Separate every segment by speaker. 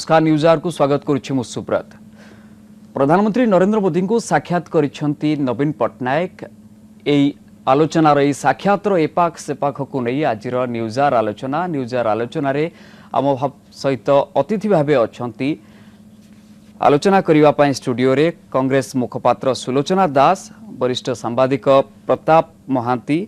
Speaker 1: नमस्कार न्यूज़ को स्वागत करुछि मु सुब्रत। प्रधानमंत्री नरेंद्र मोदी को साक्षात करिसेंती नवीन पट्टनायक। एई आलोचनार एई साक्षातर एपाख सेपाख को नहीं आज न्यूज़ आलोचना रे आम सहित अतिथि भावे अछंती आलोचना करने स्टूडियो रे कांग्रेस मुखपात्र सुलोचना दास, वरिष्ठ सांबादिक प्रताप महांती,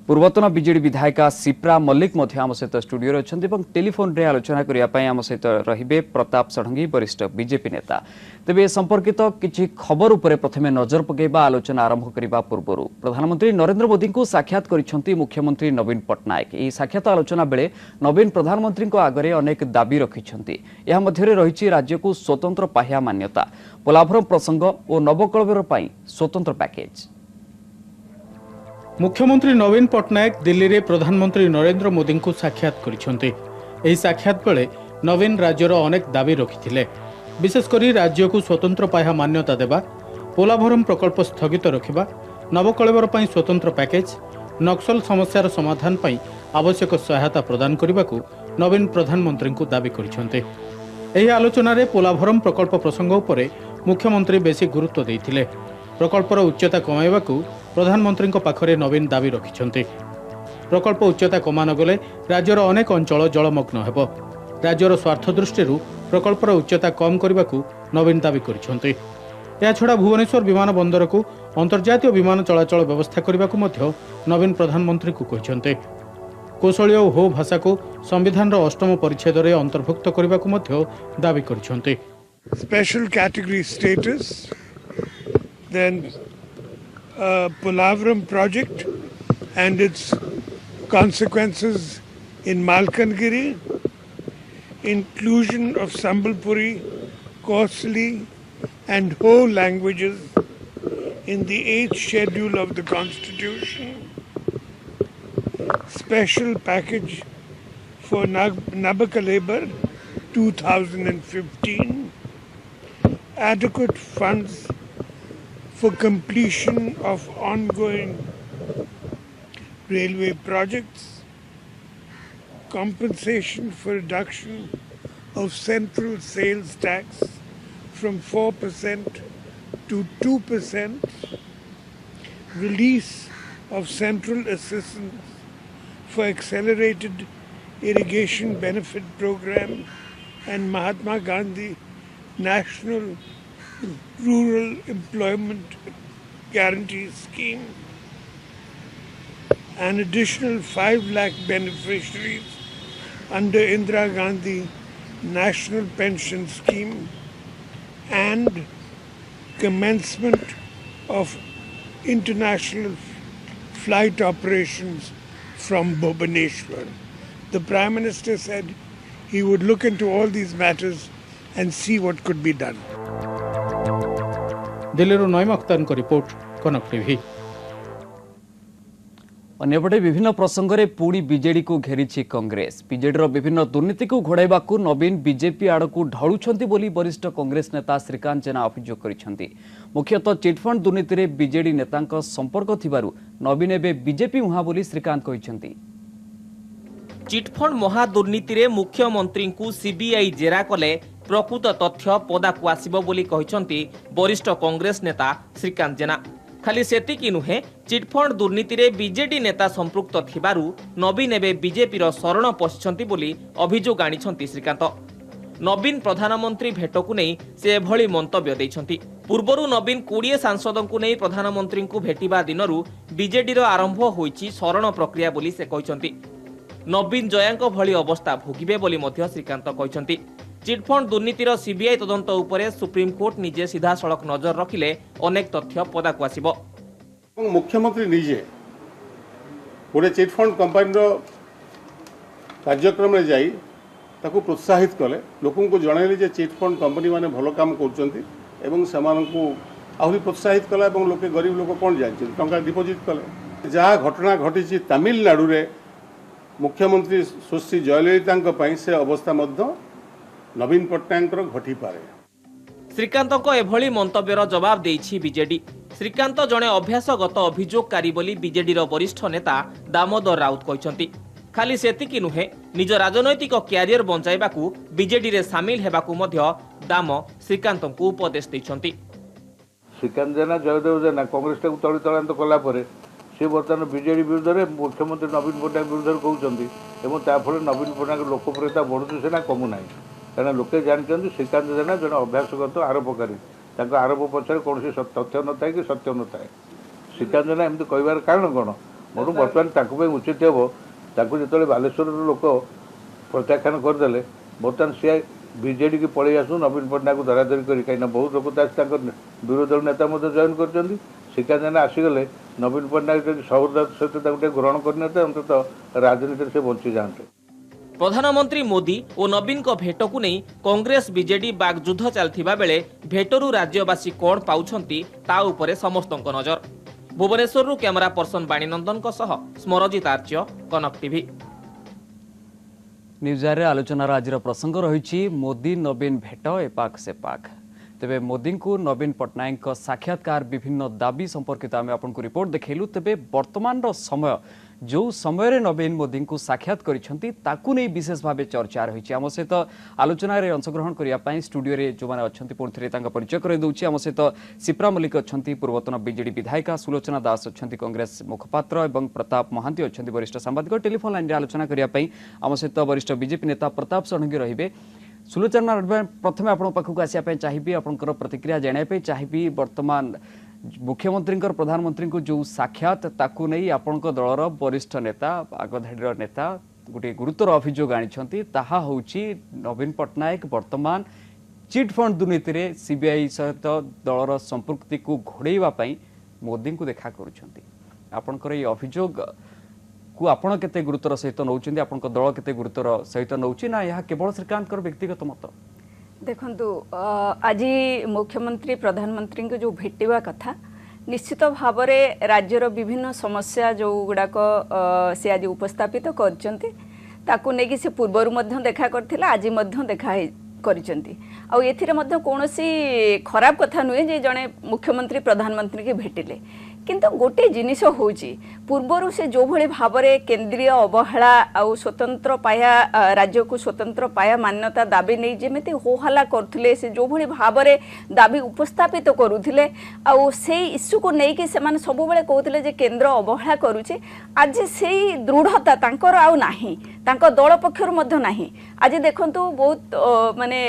Speaker 1: पूर्वतन बीजेडी विधायिका सिप्रा मल्लिक आम सहित स्टूडियो अच्छा टेलीफोन रे आलोचना करने आम सहित रहिबे प्रताप षडंगी, वरिष्ठ बीजेपी नेता। तेबे संपर्कित किछि खबर उपरे प्रथमे नजर पकेबा आलोचना आरंभ करने पूर्व प्रधानमंत्री नरेंद्र मोदी को साक्षात करिसेंती मुख्यमंत्री नवीन पट्टनायक। एही साक्षात आलोचना बेले नवीन प्रधानमंत्री आगे अनेक दाबी रखिछंती। एहा मध्यरे रहिछि राज्य को स्वतंत्र पाह्या मान्यता, पोलाभरम प्रसंग और नवकळेबर पई स्वतंत्र पैकेज।
Speaker 2: मुख्यमंत्री नवीन पट्टनायक दिल्ली रे प्रधानमंत्री नरेंद्र मोदी को साक्षात करिसेंती। एही साक्षात बेले नवीन राज्यर अनेक दाबी रखिथिले। विशेषकर राज्य को स्वतंत्र पाह्या मान्यता देवा, पोलाभरम प्रकल्प स्थगित रखिबा, नवकळेबर पई स्वतंत्र पैकेज, नक्सल समस्यार समाधान पई आवश्यक सहायता प्रदान करने को नवीन प्रधानमंत्री को दाबी करिसेंती। एही आलोचना रे पोलाभरम प्रकल्प प्रसंग उपरे मुख्यमंत्री बेसी गुरुत्व देइथिले। प्रकल्पर उच्चता कमाइबा को प्रधानमंत्री पाखरे नवीन दाबी रखिछंती। प्रकल्प उच्चता कमा नगले राज्यर अनेक अंचल जलमग्न हेबो। राज्यर स्वार्थ दृष्टि प्रकल्पर उच्चता कम करने को नवीन दाबी करिछंती। या छड़ा भुवनेश्वर विमान बंदर को अंतर्जातीय विमान चलाचल व्यवस्था करने को मध्य नवीन प्रधानमंत्री को कहिछंती। कौशल्य और हो भाषा को संविधान अष्टम परिच्छेद रे अंतर्भुक्त करने को मध्य दाबी करिछंती।
Speaker 3: Special category status, then Polavaram project and its consequences in Malkangiri, inclusion of Sambalpuri, Kosli and Ho languages in the 8th schedule of the Constitution, special package for Nabakalebar 2015, adequate funds for completion of ongoing railway projects, compensation for reduction of central sales tax from 4% to 2%, release of central assistance for accelerated irrigation benefit program and Mahatma Gandhi National Rural Employment Guarantee Scheme, an additional 5 lakh beneficiaries under Indira Gandhi National Pension Scheme, and commencement of international flight operations from Bhubaneswar. The Prime Minister said he would look into all these matters and see what could be done.
Speaker 2: Delhi Naeem Akhtar को report, कनक TV.
Speaker 1: अन्यपटे विभिन्न प्रसंग में पुणी BJD को घेरी Congress. BJD विभिन्न दुर्नीति को घोड़ाइबा नवीन BJP आड़ को ढलुंट बोली वरिष्ठ कांग्रेस नेता श्रीकांत जेना अभियोग करिसेंती। मुख्यतः चिटफंड दुर्नीति में बीजेडी नेता संपर्क थिबारु नवीन एबे बीजेपी मुहा बोली श्रीकांत कहिसेंती।
Speaker 4: चिटफंड महादुर्नीति रे मुख्यमंत्री को सीबीआई जेरा कले प्रकृत तथ्य पदाकू आसिबो बोली कहिसेंती वरिष्ठ कांग्रेस नेता श्रीकांत जेना। खाली सेतिकी नुहे, चिटफंड दुर्नीति रे बीजेडी नेता संपृक्त थिबारु नवीन एबे बीजेपी रो शरण पशिछंती बोली अभियोग आनिछंती श्रीकांत। नवीन प्रधानमंत्री भेट को नहीं से एभली मंतव्य दैछंती। पूर्वरु नवीन 20 सांसदों को नहीं प्रधानमंत्री को भेटिबा दिनरु बीजेडी रो आरंभ होईछि शरण प्रक्रिया बोली से कहिसंती। नवीन जयांक भली अवस्था भोगिबे बोली मध्य श्रीकांत कहिसंती। चिटफंड दुर्नीतिर सीबीआई तदंत उपरे सुप्रीम कोर्ट निजे सीधा सड़क नजर रखिले अनेक तथ्य पदाकू आसिबो।
Speaker 5: मुख्यमंत्री निजे गोटे चिटफंड कंपनी कार्यक्रम में जाई ताकू प्रोत्साहित कले, लोकों को जनइले जे चिटफंड कंपनी माने भलो काम करचंती एवं सेमानकू आहुरी प्रोत्साहित कला एवं लोके गरीब लोक कोन जाय टंका डिपोजिट कले। जहाँ घटना घटी तमिलनाडु रे मुख्यमंत्री सुश्री जयललिता से अवस्था मध्य नवीन पट्टनायक घटी पारे।
Speaker 4: श्रीकांत एभली मंतव्यर जवाब देइछि बीजेडी। श्रीकांत जड़े अभ्यासगत अभियोगकारी बोली बीजेडी वरिष्ठ नेता दामोदर राउत कहिसंती। खाली सेतिकी नुहे निज राजनैतिक क्यारियर बंचाइबाकू बीजेडी रे सामिल हेबाकू मध्य दाम श्रीकांत को उपदेश दैछंती।
Speaker 6: श्रीकांत जेना जयदेव जेना कांग्रेस को तड़ितलांत कला सी बर्तमान बीजेडी विरुद्ध में मुख्यमंत्री नवीन पट्टनायक विरुद्ध कहते फल नवीन पट्टनायक लोकप्रियता बढ़ुची सेना कमुना कारण लोके जानते श्रीकांत जेना जन अभ्यासगत आरोपकारी आरोप पचर कौन तथ्य न था कि सत्य न था। श्रीकांत जेना एमती कहबार कारण कौन मोर बर्तमान उचित हे जो बालेश्वर लोक प्रत्याख्यान करदे बर्तमान सी बीजेडी की पलि आसू नवीन पट्टनायक को धराधरी कर कहीं बहुत लोग विरोधी दल नेता जॉइन कर श्रीकांत जेना आसीगले नवीन पट्टनायक सहृदय सहित ग्रहण करते अंततः राजनीति से बंची जाते।
Speaker 4: प्रधानमंत्री मोदी और नवीन को भेट को नहीं कांग्रेस बीजेडी बागयुद्ध चलथिबा बेले भेटरू राज्यवासी कौन पाउछंती ता उपरे समस्तक नजर। भुवनेश्वर कैमरा पर्सन बाणीनंदन सह स्मरजित आर्य कनक टीवी।
Speaker 1: न्यूज रे आलोचनार आज प्रसंग रही मोदी नवीन भेट एपाक सेपाक। तेबे मोदी को नवीन पट्टनायक साक्षात्कार विभिन्न दाबी संपर्कित आम आपको रिपोर्ट देखलु। तेबे वर्तमान समय जो समय नवीन मोदी को साक्षात करिसेंती विशेष भाव चर्चा रही। आम सहित आलोचना रे अंशग्रहण करने स्टूडियो रे जो मैंने अच्छा पुणी थे परिचय करदे। आम सहित सिप्रा मल्लिक अच्छा पूर्वतन बीजेडी विधायिका, सुलोचना दास अच्छा कांग्रेस मुखपात्र और प्रताप महांती अच्छा वरिष्ठ सांबादिक। टेलीफोन लाइन आलोचना करने आम सहित वरिष्ठ बीजेपी नेता प्रताप षडंगी रहिबे। सुलोचना प्रथम आपण पाखक आसपा चाहिए आपंकर प्रतिक्रिया जानापी चाहिए वर्तमान मुख्यमंत्री प्रधानमंत्री को जो साक्षात ताकू नहीं आपण दलर वरिष्ठ नेता आगधाड़ी नेता गोटे गुरुतर अभियोग आनी ताहा होची नवीन पट्टनायक वर्तमान चिट फंड दुर्नीति रे सीबीआई सहित दलर संपृक्ति को घोड़ाई मोदी को देखा करुँच ये अभियोग को आपण केते गुरुतर सहित नौचंदी आपण दल केते गुरुतर सहित नौची ना यह केवल श्रीकांत व्यक्तिगत मत?
Speaker 7: देखंतु आज मुख्यमंत्री प्रधानमंत्री को जो भेटिवा कथा निश्चित भाव में राज्यर विभिन्न समस्या जो गुड़ाक से आज उपस्थापित करचंती ताकू नेकी से पूर्वर मध्य देखा करथिला आज मध्य देखा करिसंती। आ एथिरे मध्य कोनोसी खराब कथा नुहे जे जने मुख्यमंत्री प्रधानमंत्री के भेटिले किंतु गोटे जिनिस होची पूर्वर से जो भली भाव में केंद्रीय अवहेला आउ स्वतंत्र पाया राज्य को स्वतंत्र पाया मान्यता दाबी नहीं जेमिति होहल्ला करथुले से जो भली भाव में दाबी उपस्थापित करुथिले आउ सेई इश्यू को नहीं कि सेमाने सब बेले कहउथिले जे केंद्र अवहेला करूची आज सेई दृढ़ता तांकर आउ नाही तांको दल पक्षर मध्य नाही। आज देखंतु बहुत माने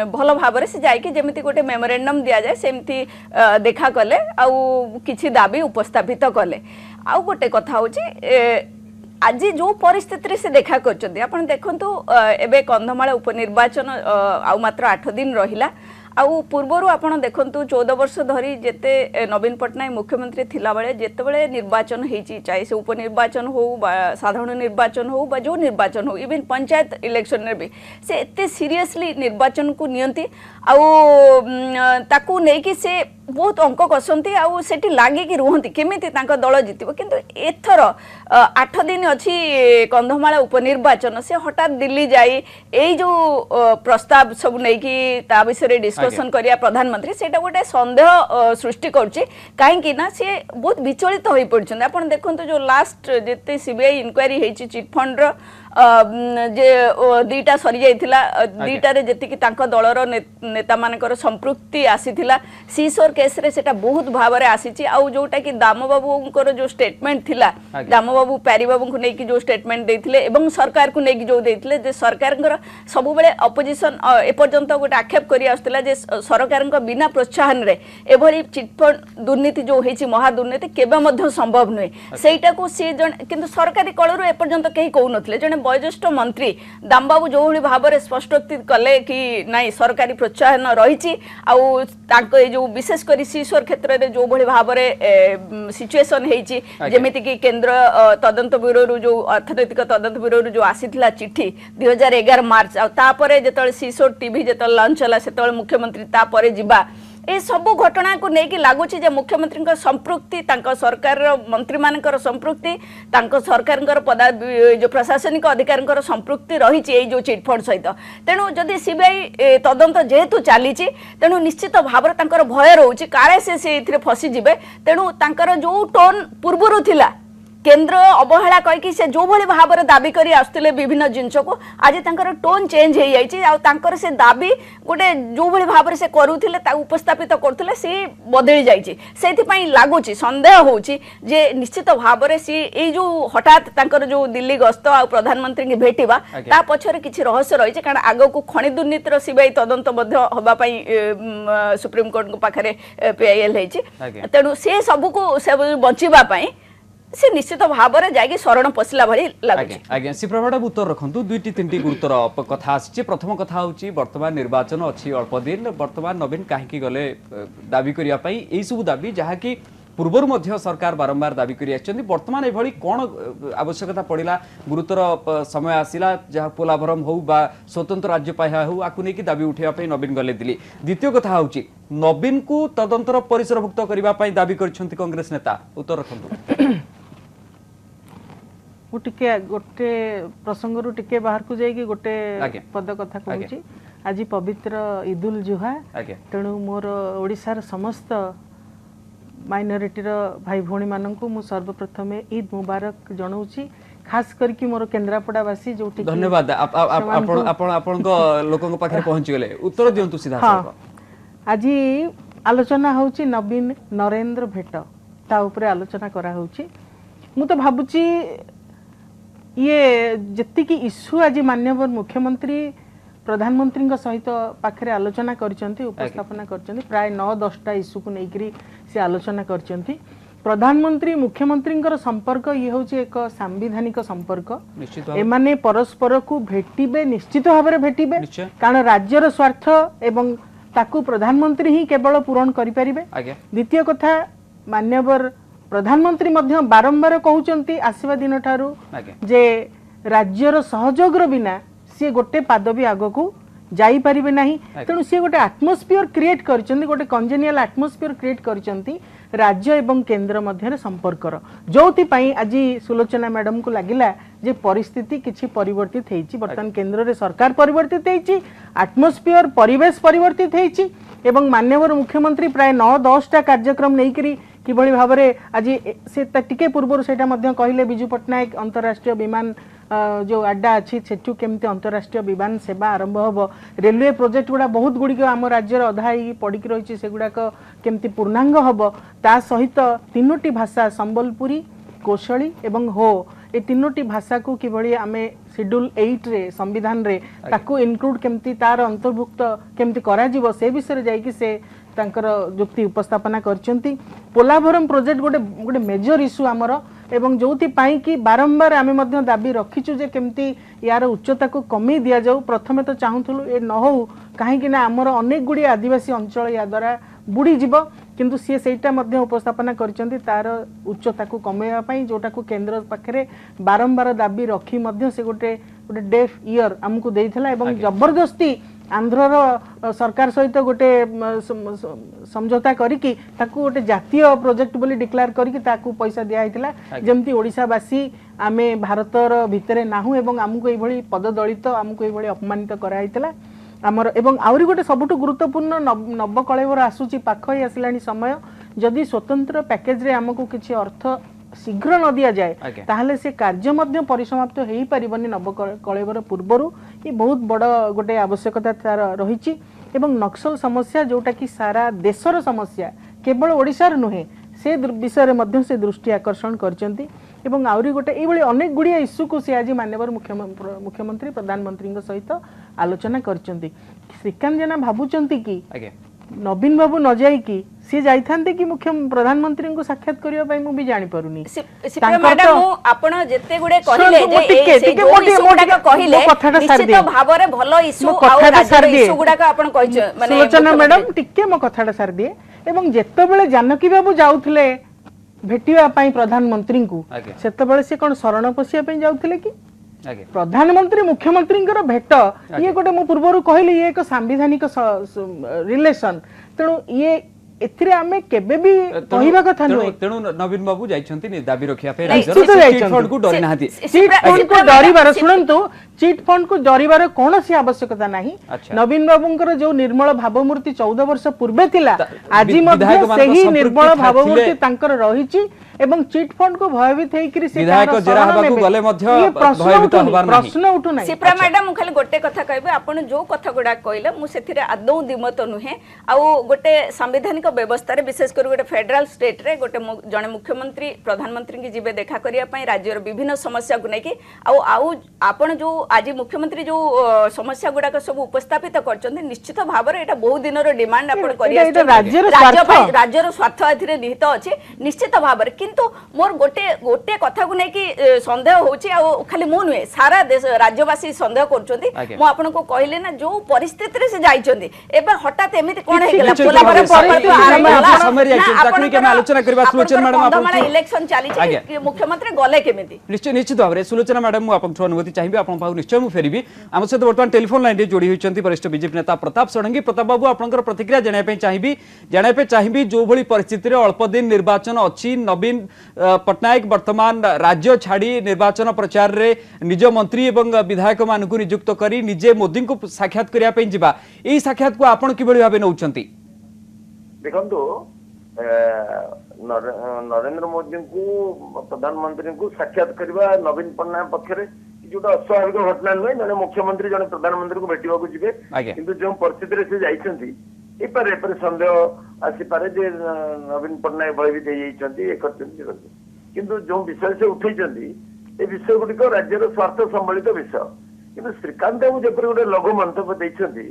Speaker 7: भल भाव से जायकि जेमिति गोटे मेमोरेंडम दिया जाए सेमति देखा कले आउ किछि दाबी उपस्थापित कले। आउ गोटे कथा होची आज जो परिस्थिति से देखा करछन्ती आपण देखंतु एबे कंधमाल उपनिर्वाचन आउ मात्र 8 दिन रहिला आउ पूर्वर आपण देखंतु 14 वर्ष धरी जेते नवीन पट्टनायक मुख्यमंत्री थिला बेले जेते बेले निर्वाचन हेची चाहे से उपनिर्वाचन हो साधारण निर्वाचन हो जो निर्वाचन हो इवन पंचायत इलेक्शन रे भी से एते सीरियसली निर्वाचन को नियंती आउ ताकू नै कि से बहुत अंक कसंती आउ सेठी लागी कि रुहंती केमिति तांका दल जितिबो किंतु एथर 8 दिन अछि कंधमाल उपनिर्वाचन से हठात दिल्ली जाई एई जो प्रस्ताव सब नै कि ता विषय डिस्कशन करिया प्रधानमंत्री सेटा गोटे संदेह सृष्टि करछि काहे कि ना से बहुत विचलित होई पड़छन। आपण देखंतु जो लास्ट जेते सीबीआई इंक्वायरी हेछि चिट फंड रो जे दीटा सरी जाइथिला दीटा रे जेति कि तांका दलर नेता मानकर संपृक्ति आसीथिला सीसोर केस रे सेटा बहुत भाव रे आसीछि आउ जोटा कि दाम बाबूंकर जो स्टेटमेंट थिला दाम बाबू प्यारी बाबू को नै कि जो स्टेटमेंट देथिले एवं सरकार को नै कि जो देथिले जे सरकारंकर सब बेले अपोजिशन ए पर्यंत गोटे आक्षेप करि आस्थिला जे सरकारंक बिना प्रोत्साहन रे एभली चिटफंड दुर्नीति जो हेछि महा दुर्नीति केबे मध्य संभव नय सेटा को से जन किंतु सरकारी कळरु ए पर्यंत केही कहू नथिले जने वयोज्येष्ठ मंत्री दामबाबू जो भली भाव में स्पष्टोक्ति कले कि नहीं सरकारी प्रोत्साहन रही आउ जो विशेषकर सीसोर क्षेत्र में जो भली भाव में सिचुएसन होती जेमिति कि केंद्र तदंत ब्यूरो जो अर्थनैतिक तदंत ब्यूरो जो आसीथिला चिट्ठी 2011 मार्च आपर जो सीसोर टीवी जो लंच है से मुख्यमंत्री तापर जिबा ए सबु घटना को लेकिन लगुच मुख्यमंत्री संपृक्ति सरकार मंत्री मान संपृक्ति सरकार जो प्रशासनिक अधिकारी संपृक्ति रही जो चिटफंड सहित तेणु जदि सीबीआई तदंत जेहेतु चली तेणु निश्चित भाव भय रोचे काले से फसीजे तेणु जो टोन पूर्वर थिला केन्द्र अवहेला कहीकि से जो भली भाव में दाबी करी आसुले विभिन्न जिनस को आज तांकर टोन चेंज हो जाइए आ तांकर से दाबी गोटे जो भली भाव में से करूथिले उपस्थापित करथिले से बदली जाइए से लगुच संदेह होची जे निश्चित भाव में सी ए जो हठात तांकर जो दिल्ली गस्त आ प्रधानमंत्री की भेटिबा ता पछरे किछि रहस्य रही कारण आग को खनि दुर्नीतिर सीबीआई तदंत हवा सुप्रीम कोर्ट पाखे पीआईएल होती तेणु से सबू को बचाई से निश्चित भाव में जाकि शरण पशिला भली लागे।
Speaker 1: आज्ञा श्रीप्रभा उत्तर रखु दुईटी तीन गुरुतर कथा आसी प्रथम कथा हूँ बर्तमान निर्वाचन अच्छी अल्प दिन बर्तमान नवीन कहीं गले दाबी करने यही सब दाबी जहाँकि पूर्वर मध्य सरकार बारंबार दाबी कर बर्तमान ये कौन आवश्यकता पड़ा गुरुतर समय आसला जहाँ पोलाभरम हो बा स्वतंत्र राज्य पाया हो आपको नहीं दाबी उठाइवाई नवीन गले दिल्ली द्वितीय कथा हूँ नवीन को तदंतर परिसरभुक्त करने दाबी कर कांग्रेस नेता उत्तर रखु
Speaker 8: गोटे प्रसंग टिके बाहर को जाइए गोटे पद कथा कहूँ आज पवित्र ईदुल जुहा तेणु मोर ओडिशार समस्त माइनॉरिटी भाई भौणी मानक मु सर्वप्रथम ईद मुबारक जनाऊँगी खास करके मोर केन्द्रापड़ावासी जो
Speaker 1: धन्यवाद लोकों पाखे पहुंची गले उत्तर दियंतु सीधा
Speaker 8: आज आलोचना होची नवीन नरेंद्र भेट ता उपरे आलोचना करा होची मु तो भाबुची ये जति की इश्यू आज माननीय मुख्यमंत्री प्रधानमंत्री सहित पाखे आलोचना करचंती उपस्थापना करचंती प्राय 9-10टा इश्यू को लेकर से आलोचना करचंती प्रधानमंत्री मुख्यमंत्री संपर्क ये हूँ एक सांविधानिक संपर्क एमाने परस्पर को भेटिबे निश्चित भाव में भेटिबे कारण राज्यर स्वार्थ एवं ताकू प्रधानमंत्री ही केवल पूरण करि परिबे। द्वितीय कथा मान्यवर प्रधानमंत्री मध्य बारंबार कहउचंती आसीबा दिन ठारू जे राज्यर सहयोगर बिना सी गोटे पाद भी आग को जाई परिबे नहीं तेणु सी गोटे आटमोस्फियर क्रिएट करचंती गोटे कंजेनियल आटमोस्फियर क्रिएट करचंती राज्य एवं केंद्र मध्य संपर्कर जोथि पई आज सुलोचना मैडम को लागिला जे परिस्थिति किछि परिवर्तित हेछि वर्तमान केंद्र रे सरकार परिवर्तित हेछि आटमोस्फियर परिवेश परिवर्तित हेछि एवं माननीय मुख्यमंत्री प्राय 9-10टा कार्यक्रम नेइकरी किभଳି भाबरे आज से टिके पूर्व से कहले बिजू पट्टनायक अंतरराष्ट्रीय विमान जो अड्डा अच्छी सेठू केमती अंतरराष्ट्रीय विमान सेवा आरंभ हम रेलवे प्रोजेक्ट गुड़ा बहुत गुड़िक आम राज्य अधा पड़ी रही से गुड़ाक केमती पूर्णांग हम ता सहित 3टी भाषा संबलपुरी कौशली एवं हो ये 3टी भाषा को किभଳି आमे शेड्यूल 8 रे संविधान रे ताकू इनक्लूड केमती तार अंतर्भुक्त केमती करा जीवो से विषय जाइकी से तांकर जुक्ति उपस्थापना करचंती पोलाभरम प्रोजेक्ट गोटे गोटे मेजर इश्यू आमर एवं जोथि पाई कि बारंबार आमे मध्य दाबी रखिचु जे केमती यार उच्चता को कमी दिया जाऊ प्रथमे तो चाहूथुलु ए न हो काहेकि ना आमर अनेक गुडी आदिवासी अंचल या द्वारा बुड़ी जीव किंतु सी सेटा मध्य उपस्थापना करचंती तार उच्चता को कमेवा पई जोटा को केंद्र पाखरे बारंबार दाबी रखी मध्य से गोटे गोटे डेफ ईयर हमको देइथला एवं जबरदस्ती आंध्रर सरकार सहित गोटे समझौता करिकी ताकू गोटे जातीय प्रोजेक्ट बोली डिक्लेयर करिकी ताकू पैसा दिया हैतिला जेमती ओडिशावासी आमे भारतर भितरे नाहु एवं हमको एभली पददलित हमको एभली अपमानित करा हैतिला आमर एवं आउरी गोटे सबुठु गुरुत्वपूर्ण नवकलेवर आसुची पाखई आसिलानी समय जदि स्वतंत्र पैकेज रे हमको किछि अर्थ शीघ्र न दिया जाए ताहले से कार्य मध्य परिसमाप्त हेई परिबनी नवकलेवर पूर्वरु ये बहुत बड़ गोटे आवश्यकता तार रहिछि एवं नक्सल समस्या जोटा कि सारा देशर समस्या केवल ओडिशार नुहे से विषय मध्य से दृष्टि आकर्षण करचंती एवं आउरी गोटे एभली अनेक गुड़िया इश्यू को से आज माननीय मुख्यमंत्री प्रधानमंत्री सहित आलोचना करचंती श्रीकांत जेना भाबुचंती कि नवीन बाबू न जाइकी सी जाइथांते कि मुख्य प्रधानमंत्री को साक्षात करिया पई मु भी जानि परुनी
Speaker 7: मैडम आपण जेते गुडे कहिले जे से जो इश्यू गुडा कहिले निश्चित भाव रे भलो इश्यू आ राज्य इश्यू गुडा आपण कहि माने
Speaker 8: सुलोचना मैडम टिके मो कथाटा सार दिए एवं जेते बेले जानकी बाबू जाउथले भेटिया पई प्रधानमंत्री को सेते बेले से कोन शरण पसिया पई जाउथले कि प्रधानमंत्री मुख्यमंत्री भेट ये गोटे मु पूर्व कहली ये एक सांविधानिक रिलेशन तेणु ये एथिरे आमे केबे भी कहिबा कथा नुहे
Speaker 1: तेणु नवीन बाबू जाइछंती दाबी रखिया पे
Speaker 8: निश्चित
Speaker 1: चिट फंड को डरी नाहाती
Speaker 8: चिट फंड को डरिबार सुनंतु चिट फंड को डरिबार कोनोसी आवश्यकता नाही नवीन बाबूंकर जो निर्मल भावमूर्ति 14 वर्ष पूर्वे थिला आजि मध्ये सही निर्मल भावमूर्ति तांकर रहिछि एवं चिट फंड को भयभीत हेकरी से
Speaker 1: विधायक जेरा हबाकू गले मध्ये भयभीत हबार नाही
Speaker 8: प्रश्न उठु नाही
Speaker 7: सिप्रा मैडम मु खाली गोटे कथा कहबे आपण जो कथा गुडा कहले मु सेथिरे आदौ दिमत नुहे आ गोटे संवैधानिक व्यवस्था रे विशेष कर गोटे फेडरल स्टेट रे गोटे जने मुख्यमंत्री प्रधानमंत्री की जिबे देखा करिया पई राज्यर विभिन्न समस्या को नै कि आपण जो आज मुख्यमंत्री जो समस्या गुडा सब उपस्थापित करचंती निश्चित भाव रे एटा बहुत दिन रो डिमांड आपण करिया राज्यर स्वार्थ एथिरे निहित अछि निश्चित भाव रे किंतु मोर गोटे कथा को नै कि संदेह होछि आ खाली मु नुहे सारा देश राज्यवासी संदेह करचंती मु आपण को कहले ना जो परिस्थिति रे से जाइचंती एबे हठात एमिति कोन हे गेला पोला पर
Speaker 1: आलोचना करबा सुलोचना मैडम
Speaker 7: आपण इलेक्शन चली छै मुख्यमंत्री गले केमिति
Speaker 1: निश्चित भाव में सुलोचना मैडम मु आपन अनुमति चाहिए आपन पाउ निश्चय मु फेरिबी आम सहित वर्तमान टेलीफोन लाइन रे जोड़ी होइचंती वरिष्ठ बीजेपी नेता प्रताप षडंगी प्रताप बाबू आपनकर प्रतिक्रिया जाने पे चाहिए जो भली परिस्थिति रे अल्प दिन निर्वाचन अछि नवीन पटनायक वर्तमान राज्य छाड़ी निर्वाचन प्रचार रे निज मंत्री एवं विधायक मानकु नियुक्त करी निजे मोदी को साक्षात करिया पे जिबा एई साक्षात को आपण किबळी भाबे नउचंती
Speaker 9: देखंतु नरेंद्र मोदी को प्रधानमंत्री को साक्षात करवा नवीन पटनायक पक्षरे जोटा अस्वाभाविक घटना नुहे जने मुख्यमंत्री जने प्रधानमंत्री को भेटिबा को जिबे किंतु जो परिस्थिति रे से जाइछंती एपर संदेह आसीपारे जे नवीन पटनायक भयभीत होइछंती किंतु जो विषय से उठैछंती ए विषय गुडिक राज्यर स्वार्थ संबलित विषय किंतु श्रीकांत बाबू जेपर गोटे लघु मंतव्य दैछंती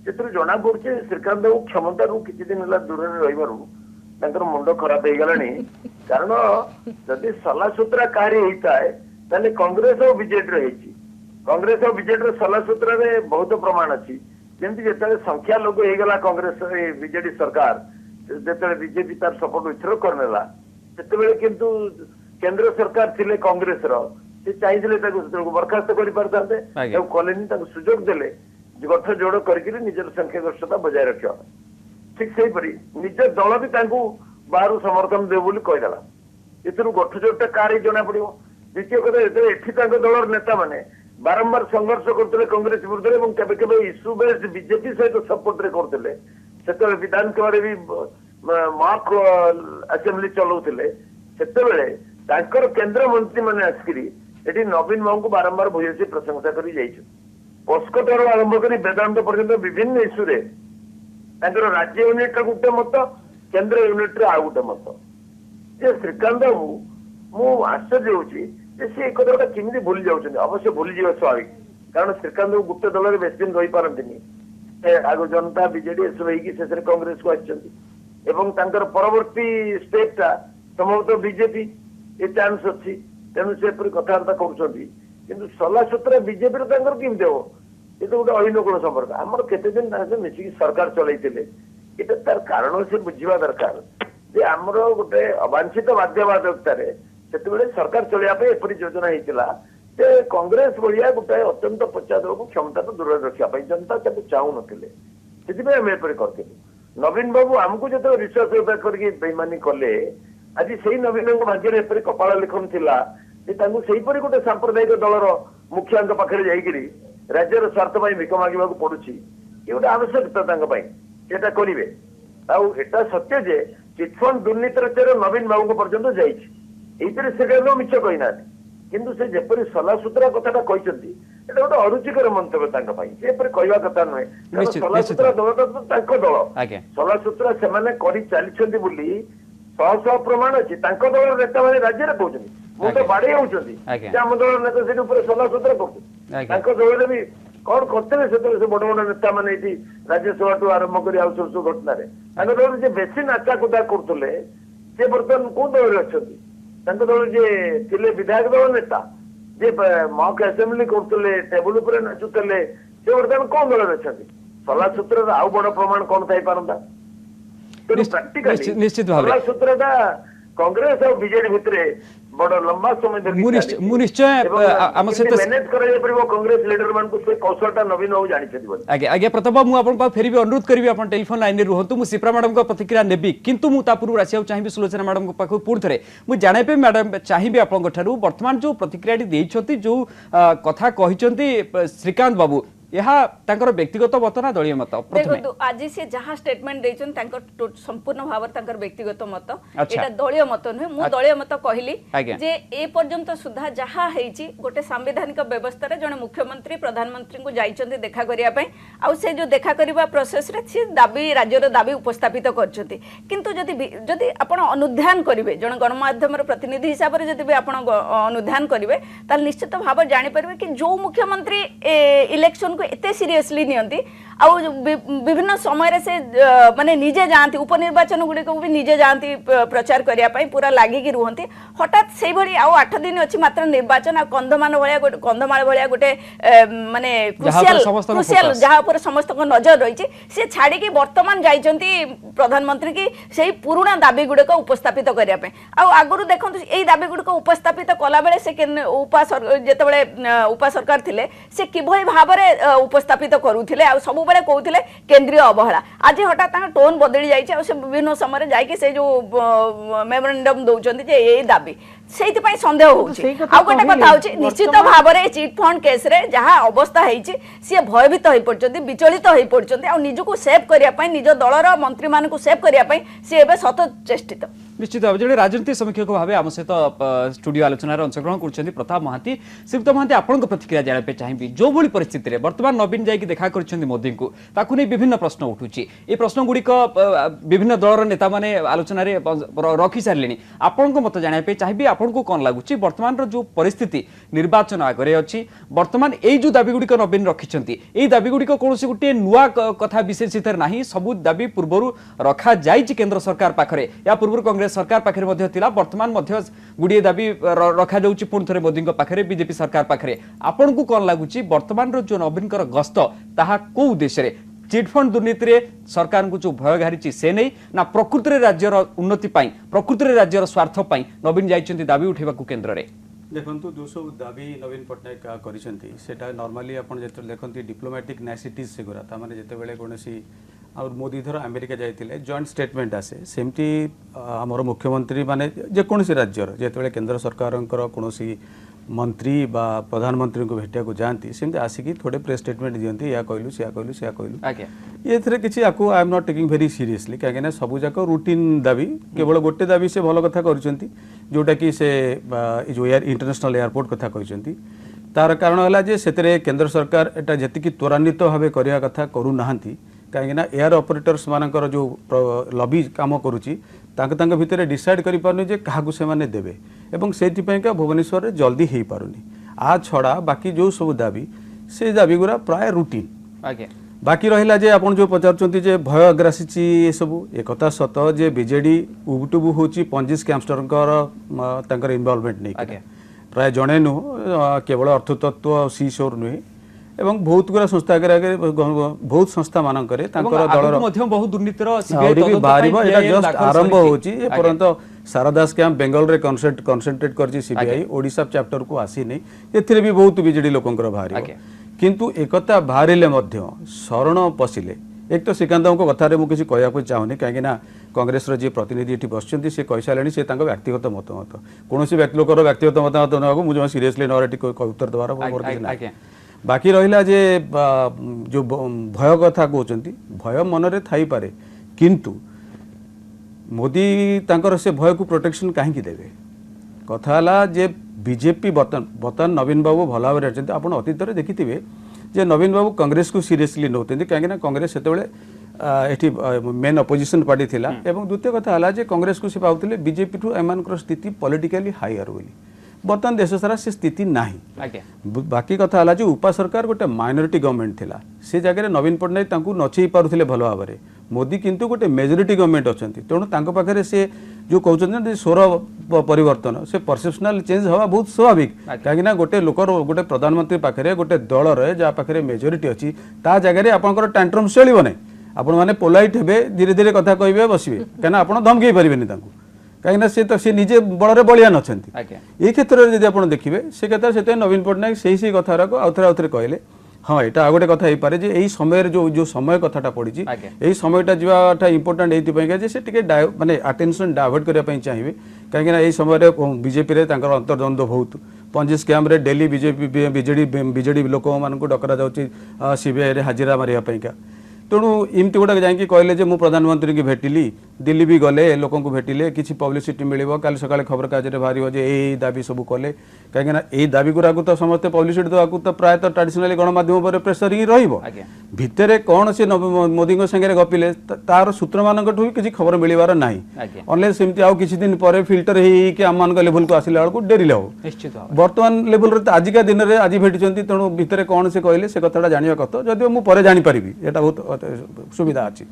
Speaker 9: सेतु जना पड़ुचे श्रीकांत बाबू क्षमता रू किछि दिन होला दूर रे रहिबारु तांकर मुंड खराब हो गलानी कारण जदि सलासूत्रा कार्य होता है ताले कांग्रेस और बीजेपी रही कांग्रेस और बीजेपी सलासूत्रा रे बहुत प्रमाण अच्छी जमी जिते संख्या लोग हो गला कांग्रेस बीजेडी सरकार जिते बीजेपी तार सपोर्ट विथड्र करनेला सेते किंतु केंद्र सरकार थिले कांग्रेस रो से चाहिए बर्खास्त कर पारते कलेनी सुजोग देले गठ जोड़ करके निजर संख्यागरिष्ठता बजाय रख ठीक से निज दल भी बाहर समर्थन दे बोली कहीदेला एथुरु गठ जोड़टा कार जना पड़ो द्वितीय कथा एठी दलर नेता माने बारंबार संघर्ष करते कांग्रेस विरुद्ध केबे केबे इश्यू बेस्ड बीजेपी सहित सपोर्ट रे करते से विधानसभा भी मॉक असेंबली चलाउथिले सेतेबेले तांकर केंद्र मंत्री माने आसकरी एठी नवीन बाबू को बारंबार भूयसी प्रशंसा करी जाइछ पोस्कोटर आरंभ करी वेदांत पर्यंत विभिन्न इश्यू रे तांकर राज्य यूनिट गोटे मत केंद्र यूनिट रे आउ गोटे मत जे श्रीकांत बाबू मु आश्चर्य होची जे से एक कथा केमिति भूली जाउछन अवश्य भूली जीव स्वाभाविक कारण श्रीकांत बाबू गोटे दल रे बेस दिन रही पारंतिनी आगो जनता बीजेडी एस होई शेष कांग्रेस को आछंती एवं तांकर परवर्ती स्टेट ता संभवतः बीजेपी ए चांस अच्छी तेणु से कथबार्ता कर सलासूत्रा बीजेपी केमती हम ये तो गोटे अहिनुकूल संपर्क आमर केते दिन मिसिकी सरकार चलते ये तार कारण से बुझा दरकार जे आमर गोटे अवांछित बाध्यबाधकता से सरकार चलने एपरी योजना होता जे कांग्रेस भाया गोटे अत्यंत पचा दल को क्षमता तो दूर रखापी जनता चाहू ना आम एपरी कर नवीन बाबू आमको जो विश्वास करके बेईमानी कले आज से नवीन भाग्य एपरी कपाल लेखन थिला सेहीपरि गोटे सांप्रदायिक दलर मुखिया पाखे जाइए राज्यर स्वार्थ भिक मांगा पड़ुची ये गोटे आवश्यकता ये करेंगे आटा सत्य जे चिटफंड दुर्नीतिर चेर नवीन बाबू पर्यटन जाइए से मिछ कहीना किंतु से जेपरी सलासूत्रा कथा कहते गोटे अरुचिकर मंतव्य कहवा कथा नुहे सलासूत्रा दल तो दल सलासूत्रा से कर चली शह शह प्रमाण अच्छी दल नेता मैंने राज्य में कहते मुझे बाड़े होती आम दल नेता से सलासूत्रा कर दल भी कौन करते से बड़ बड़ नेता मैंने ये राज्यसभा ठूँ आरंभ कर सब घटन दल बेस नाचा कुदा करते सी बर्तमान कौ दल अच्छा दल जे विधायक दल नेता जे मॉक असेंबली करते टेबुल उपर नाचुले सी बर्तमान कौन दल अच्छा सलासूत्र आउ बड़ प्रमाण कौन थी पारता
Speaker 1: निश्चित भाव
Speaker 9: सलासूत्रटा कांग्रेस और बीजेडी भितर बड़ लंबा समय धरि
Speaker 1: मु निश्चय आम सहित
Speaker 9: मैनेज करा जाय परिबो कांग्रेस लीडर मान को से कौशलटा नवीन बाबू जानि छथि बोली।
Speaker 1: आगे आगे प्रताप बाबू आपन पा फेरि भी अनुरोध करबी आपन टेलीफोन लाइन रे रहंतु मु सिप्रा मैडम को प्रतिक्रिया नेबी किंतु मु तापुरु रासिया चाहिबी सुलोचना मैडम को पाखु पुर थरे मु जाने पे मैडम चाहिबी आपन गठारु वर्तमान जो प्रतिक्रिया दी छथि जो कथा कहिसंती श्रीकांत बाबू यह तांकर व्यक्तिगत मत ना दलीय मत
Speaker 7: देखो आज से जहाँ स्टेटमेंट देछन तांकर संपूर्ण भाव तांकर व्यक्तिगत मत एटा दलीय मत नुहे मु दलीय मत कहली जे ए पर्यंत सुधा जहाँ हेची गोटे संवैधानिक व्यवस्था रे जने मुख्यमंत्री प्रधानमंत्री को जाइछन्ते देखा करिया पय आ से जो देखा करिबा प्रोसेस रे से दाबी राज्यर दाबी उपस्थापित करछन्ते किंतु जदि आपण अनुध्यान करिवे जने गणमाध्यम रे प्रतिनिधि हिसाब रे जदि आपण अनुध्यान करिवे ताल निश्चित भाव जानि परिवे कि जो मुख्यमंत्री इलेक्शन एते सीरियसली नियंती आउ विभिन्न समय से माने निजे जानती उपनिर्वाचन गुडी को भी निजे जानती प्रचार करिया पई पूरा लागि कि रुहंती हठात सेई भली आउ 8 दिन अछि मात्र निर्वाचन आ कंधमाल भलिया गोटे माने क्रुशियल जहा पर समस्त को नजर रहिछि से छाडी कि वर्तमान जाइचंती प्रधानमंत्री की सेई पुराना दाबी गुडी को उपस्थापित करिया पई आउ आगरु देखंतु एई दाबी गुडी को उपस्थापित कला बेले से जेते बेले उपा सरकार थिले से किभली भाबरे उपस्थापित करूथिले आ सब बेले कहूथिले केंद्रीय अवहेला आज हठात टोन बदली जाइछे आ से विभिन्न समय जाइके से जो मेमोरेंडम दउचंती जे ए दाबी सेति पई संदेह होउछि आ गोटे कथा होउछि निश्चित भाबरे चिट फंड केस रे जहा अवस्था हेछि से भयभीत होई पड़चंती विचलित होई पड़चंती आ निजको सेव करिया पई निज दलर मंत्री मान को सेव करिया पई से एबे सत चेष्टित
Speaker 1: निश्चित भाव जो राजनीति समीक्षक भाव आम सहित स्टूडियो आलोचन अंशग्रहण कर प्रताप महांती श्रीयुक्त महांती आपन प्रतिक्रिया जानापे चाहिए जो भली परिस्थिति में वर्तमान नवीन जाइए देखा कर मोदी को ताकू नहीं विभिन्न प्रश्न उठुची ये प्रश्न गुड़िक विभिन्न दलर नेता मैंने आलोचन रखी सारे आपण मत जानापे चाहिए आपन को कौन लगुच वर्तमान जो परिस्थिति निर्वाचन आगे अच्छी वर्तमान यही जो दाबी गुड़िक नवीन रखिंट यही दाबी गुड़िक कौन गोटे नुआ कथा विशेष ना सबू दाबी पूर्व रखा जाए केंद्र सरकार पाखे या पूर्व कांग्रेस सरकार पाखे वर्तमान गुड़िए दाबी रखा जाउची पुणी थे मोदी पाखे बीजेपी सरकार पाखे आपन को कौन लगुच वर्तमान जो नवीन गस्त ताहा को उद्देश्य रे चिटफंड दुर्नीति रे सरकार को जो भय घारी से नहीं ना प्रकृति राज्यर उन्नति प्रकृति राज्यर स्वार्थ नवीन जाइछन्ती दाबी उठेबा केंद्र रे
Speaker 5: देखंतु जो सब दाबी नवीन पटनायक करिसेंती सेटा नॉर्मली आपण जेते देखंती डिप्लोमेटिक नाइसिटीज से गुरा ता माने जेते बेले कोनसी और मोदी थर अमेरिका जाइतिले जॉइंट स्टेटमेंट आसे सेमती हमर मुख्यमंत्री माने जे कोनसी राज्यर जेते बेले केंद्र सरकारंकर कोनसी मंत्री बा प्रधानमंत्री को भेटिया को जानती सेमती आसिकी थोड़े प्रेस स्टेटमेंट दियंती या कहलु से कहलु से कहलु
Speaker 1: आके
Speaker 5: ये थरे किछि आकु I am not taking very seriously काहे ना सबु जाक रूटीन दाबी केवल गोटे दाबी से भलो कथा करचंती जोटा कि से जो इंटरनेशनल एयरपोर्ट कथा कहचंती तार कारण हला जे सेतरे केंद्र सरकार एटा जति कि त्वरान्वित भाबे करिया कथा करू नाहंती काहे ना एयर ऑपरेटर्स मानकर जो लॉबी काम करूची तांक भितर डिसाइड करि पारनी जे काहाकू से माने देबे एवं सेति पय का भुवनेश्वर रे जल्दी हेई पारुनी आ छड़ा बाकी जो सब दाबी से दाबी गुरा प्राय रूटीन
Speaker 1: आगे
Speaker 5: बाकी रहिला जे आपण जो पचारचंती जे भय अग्रासीची ए सब एकता सत जे बीजेडी उबटुबु होची पंजी स्कैमस्टरकर तांकर इन्वॉल्वमेंट नै प्राय जणे नु केवल अर्थतत्व सी शोर नुहे एवं बहुत गुरा संस्था आगे बहुत संस्था मानकर तांकर दलर
Speaker 1: मध्य बहुत दुर्नीतिर
Speaker 5: बारिबा एटा जस्ट आरंभ होची ए परंत शारदा स्कैम बेंगल रे कंसंट्रेट करची सीबीआई ओडिसा चैप्टर को आसी नै एथिरे भी बहुत बीजेडी लोकंकर बाहरी किंतु एकता बाहरिले मध्य शरण पसिले एक तो श्रीकांत को कथा रे मु किसी कहया को चाहुनी काहे ना कांग्रेस रो जे प्रतिनिधि एठी बसचंती से कहि सालेनी से तांको व्यक्तिगत मत कोनोसी व्यक्ति लोकर व्यक्तिगत मत नगो मु सीरियसली नरेटी को उत्तर दवार मोर किछ ना बाकी रहिला जे जो भय कथा कहचंती भय मन रे थाई पारे किंतु मोदी तांकर से भय को प्रोटेक्शन काहे की देबे कथा हला जे बीजेपी बतन नवीन बाबू भला भाव रहते आप अतीत में देखिथे जे नवीन बाबू कांग्रेस को सीरियसली नौते कहीं कांग्रेस से मेन अपोजिशन पार्टी थिला एवं द्वितीय कथा है जे कांग्रेस को से पाउथिले बीजेपी ठू एमान स्थिति पॉलिटिकली हायर बोली बर्तमान देश सारा से स्थिति नाही बाकी कथा है जो उपा सरकार गोटे माइनॉरिटी गवर्नमेंट थिला से जगह नवीन पटनायक तांकू नछेई पारुथिले भलो भाव में मोदी किंतु गोटे मेजोरिटी गवर्नमेंट अछंती तेणु तांको पाखरे से जो कहउछन स्वर परिवर्तन से परसेप्शनल चेंज हवा बहुत स्वाभाविक कहीं गोटे लोकर गोटे प्रधानमंत्री पाखरे गोटे दल रे जा पाखरे मेजोरिटी अछि ता जगह रे आपनकर टैंट्रम चलिबो नै आपण माने पोलाइट हेबे धीरे धीरे कथा कहबे बसिबे कना आपण धमकी परिबेनी तांको
Speaker 10: कहीं सी निजे बड़े बलियान अच्छा
Speaker 1: आज्ञा
Speaker 10: ये क्षेत्र में जब आप देखिए से कथा से नवीन पट्टनायक से कथा आउ थे कहले हाँ यहाँ आ गोटे कथा हो पारे यही समय जो समय कथाटा पड़ी यही समयटा जावाटा इंपोर्टाट ये माने अटेंशन डाइवर्ट करने चाहिए कहीं समय बीजेपी अंतर्द्वंद बहुत पंजी स्कैम डेली बीजेडी लोक मानक डकरा जा सीबीआई रे हाजिरा मारिया तेणु एमती गुड़ाक जाकि कहले मुझे प्रधानमंत्री की भेटिली दिल्ली भी गले लोक भेटिले किसी पब्लिसिटी मिल कल सका खबर कागज बाहर ये दाबी सब कले कहीं यही दाबी गुरा तो समस्त पब्लिसिटी देवाक तो प्राय ट्रेडिशनली गणमाध्यम पर प्रेसर ही भितर कौन से मोदी सागे गपिले तार सूत्र मान किसी खबर मिलवार ना अनलेस सेमती आउ किसी दिन पर फिल्टर होम मान लेवल को आसला बेलू डेरी हो बर्तमान लेवल आजिका दिन में आज भेटी तेणु भितर कौन से कहले से कथा जाना कथ जदिव मुझे जानीपारि यहाँ बहुत सुविधा अच्छी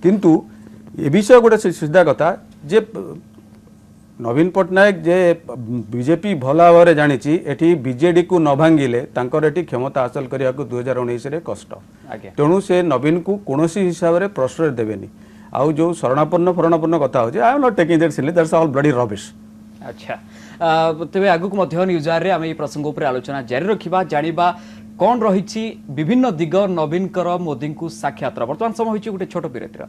Speaker 10: किंतु ये विषय गोटे सीधा कथा जे नवीन पट्टनायक जे बीजेपी भल भाव जानी एटी बीजेडी को न भांगिले एटी क्षमता हासिल करने को 2019 रे कष्ट तेणु से नवीन को कौन हिसाब से प्रश्रय देवेनी आउ जो शरणापन्न कथा हो आई am not taking that seriously that's all bloody rubbish.
Speaker 1: अच्छा तेरे आगुक न्यूज आवर रे आम ये प्रसंग उपर आलोचना जारी रखा जानिबा कौन रही विभिन्न दिग नवीन कर मोदी को साक्षात बर्तमान समय होइछि गोटे छोट विरतिर।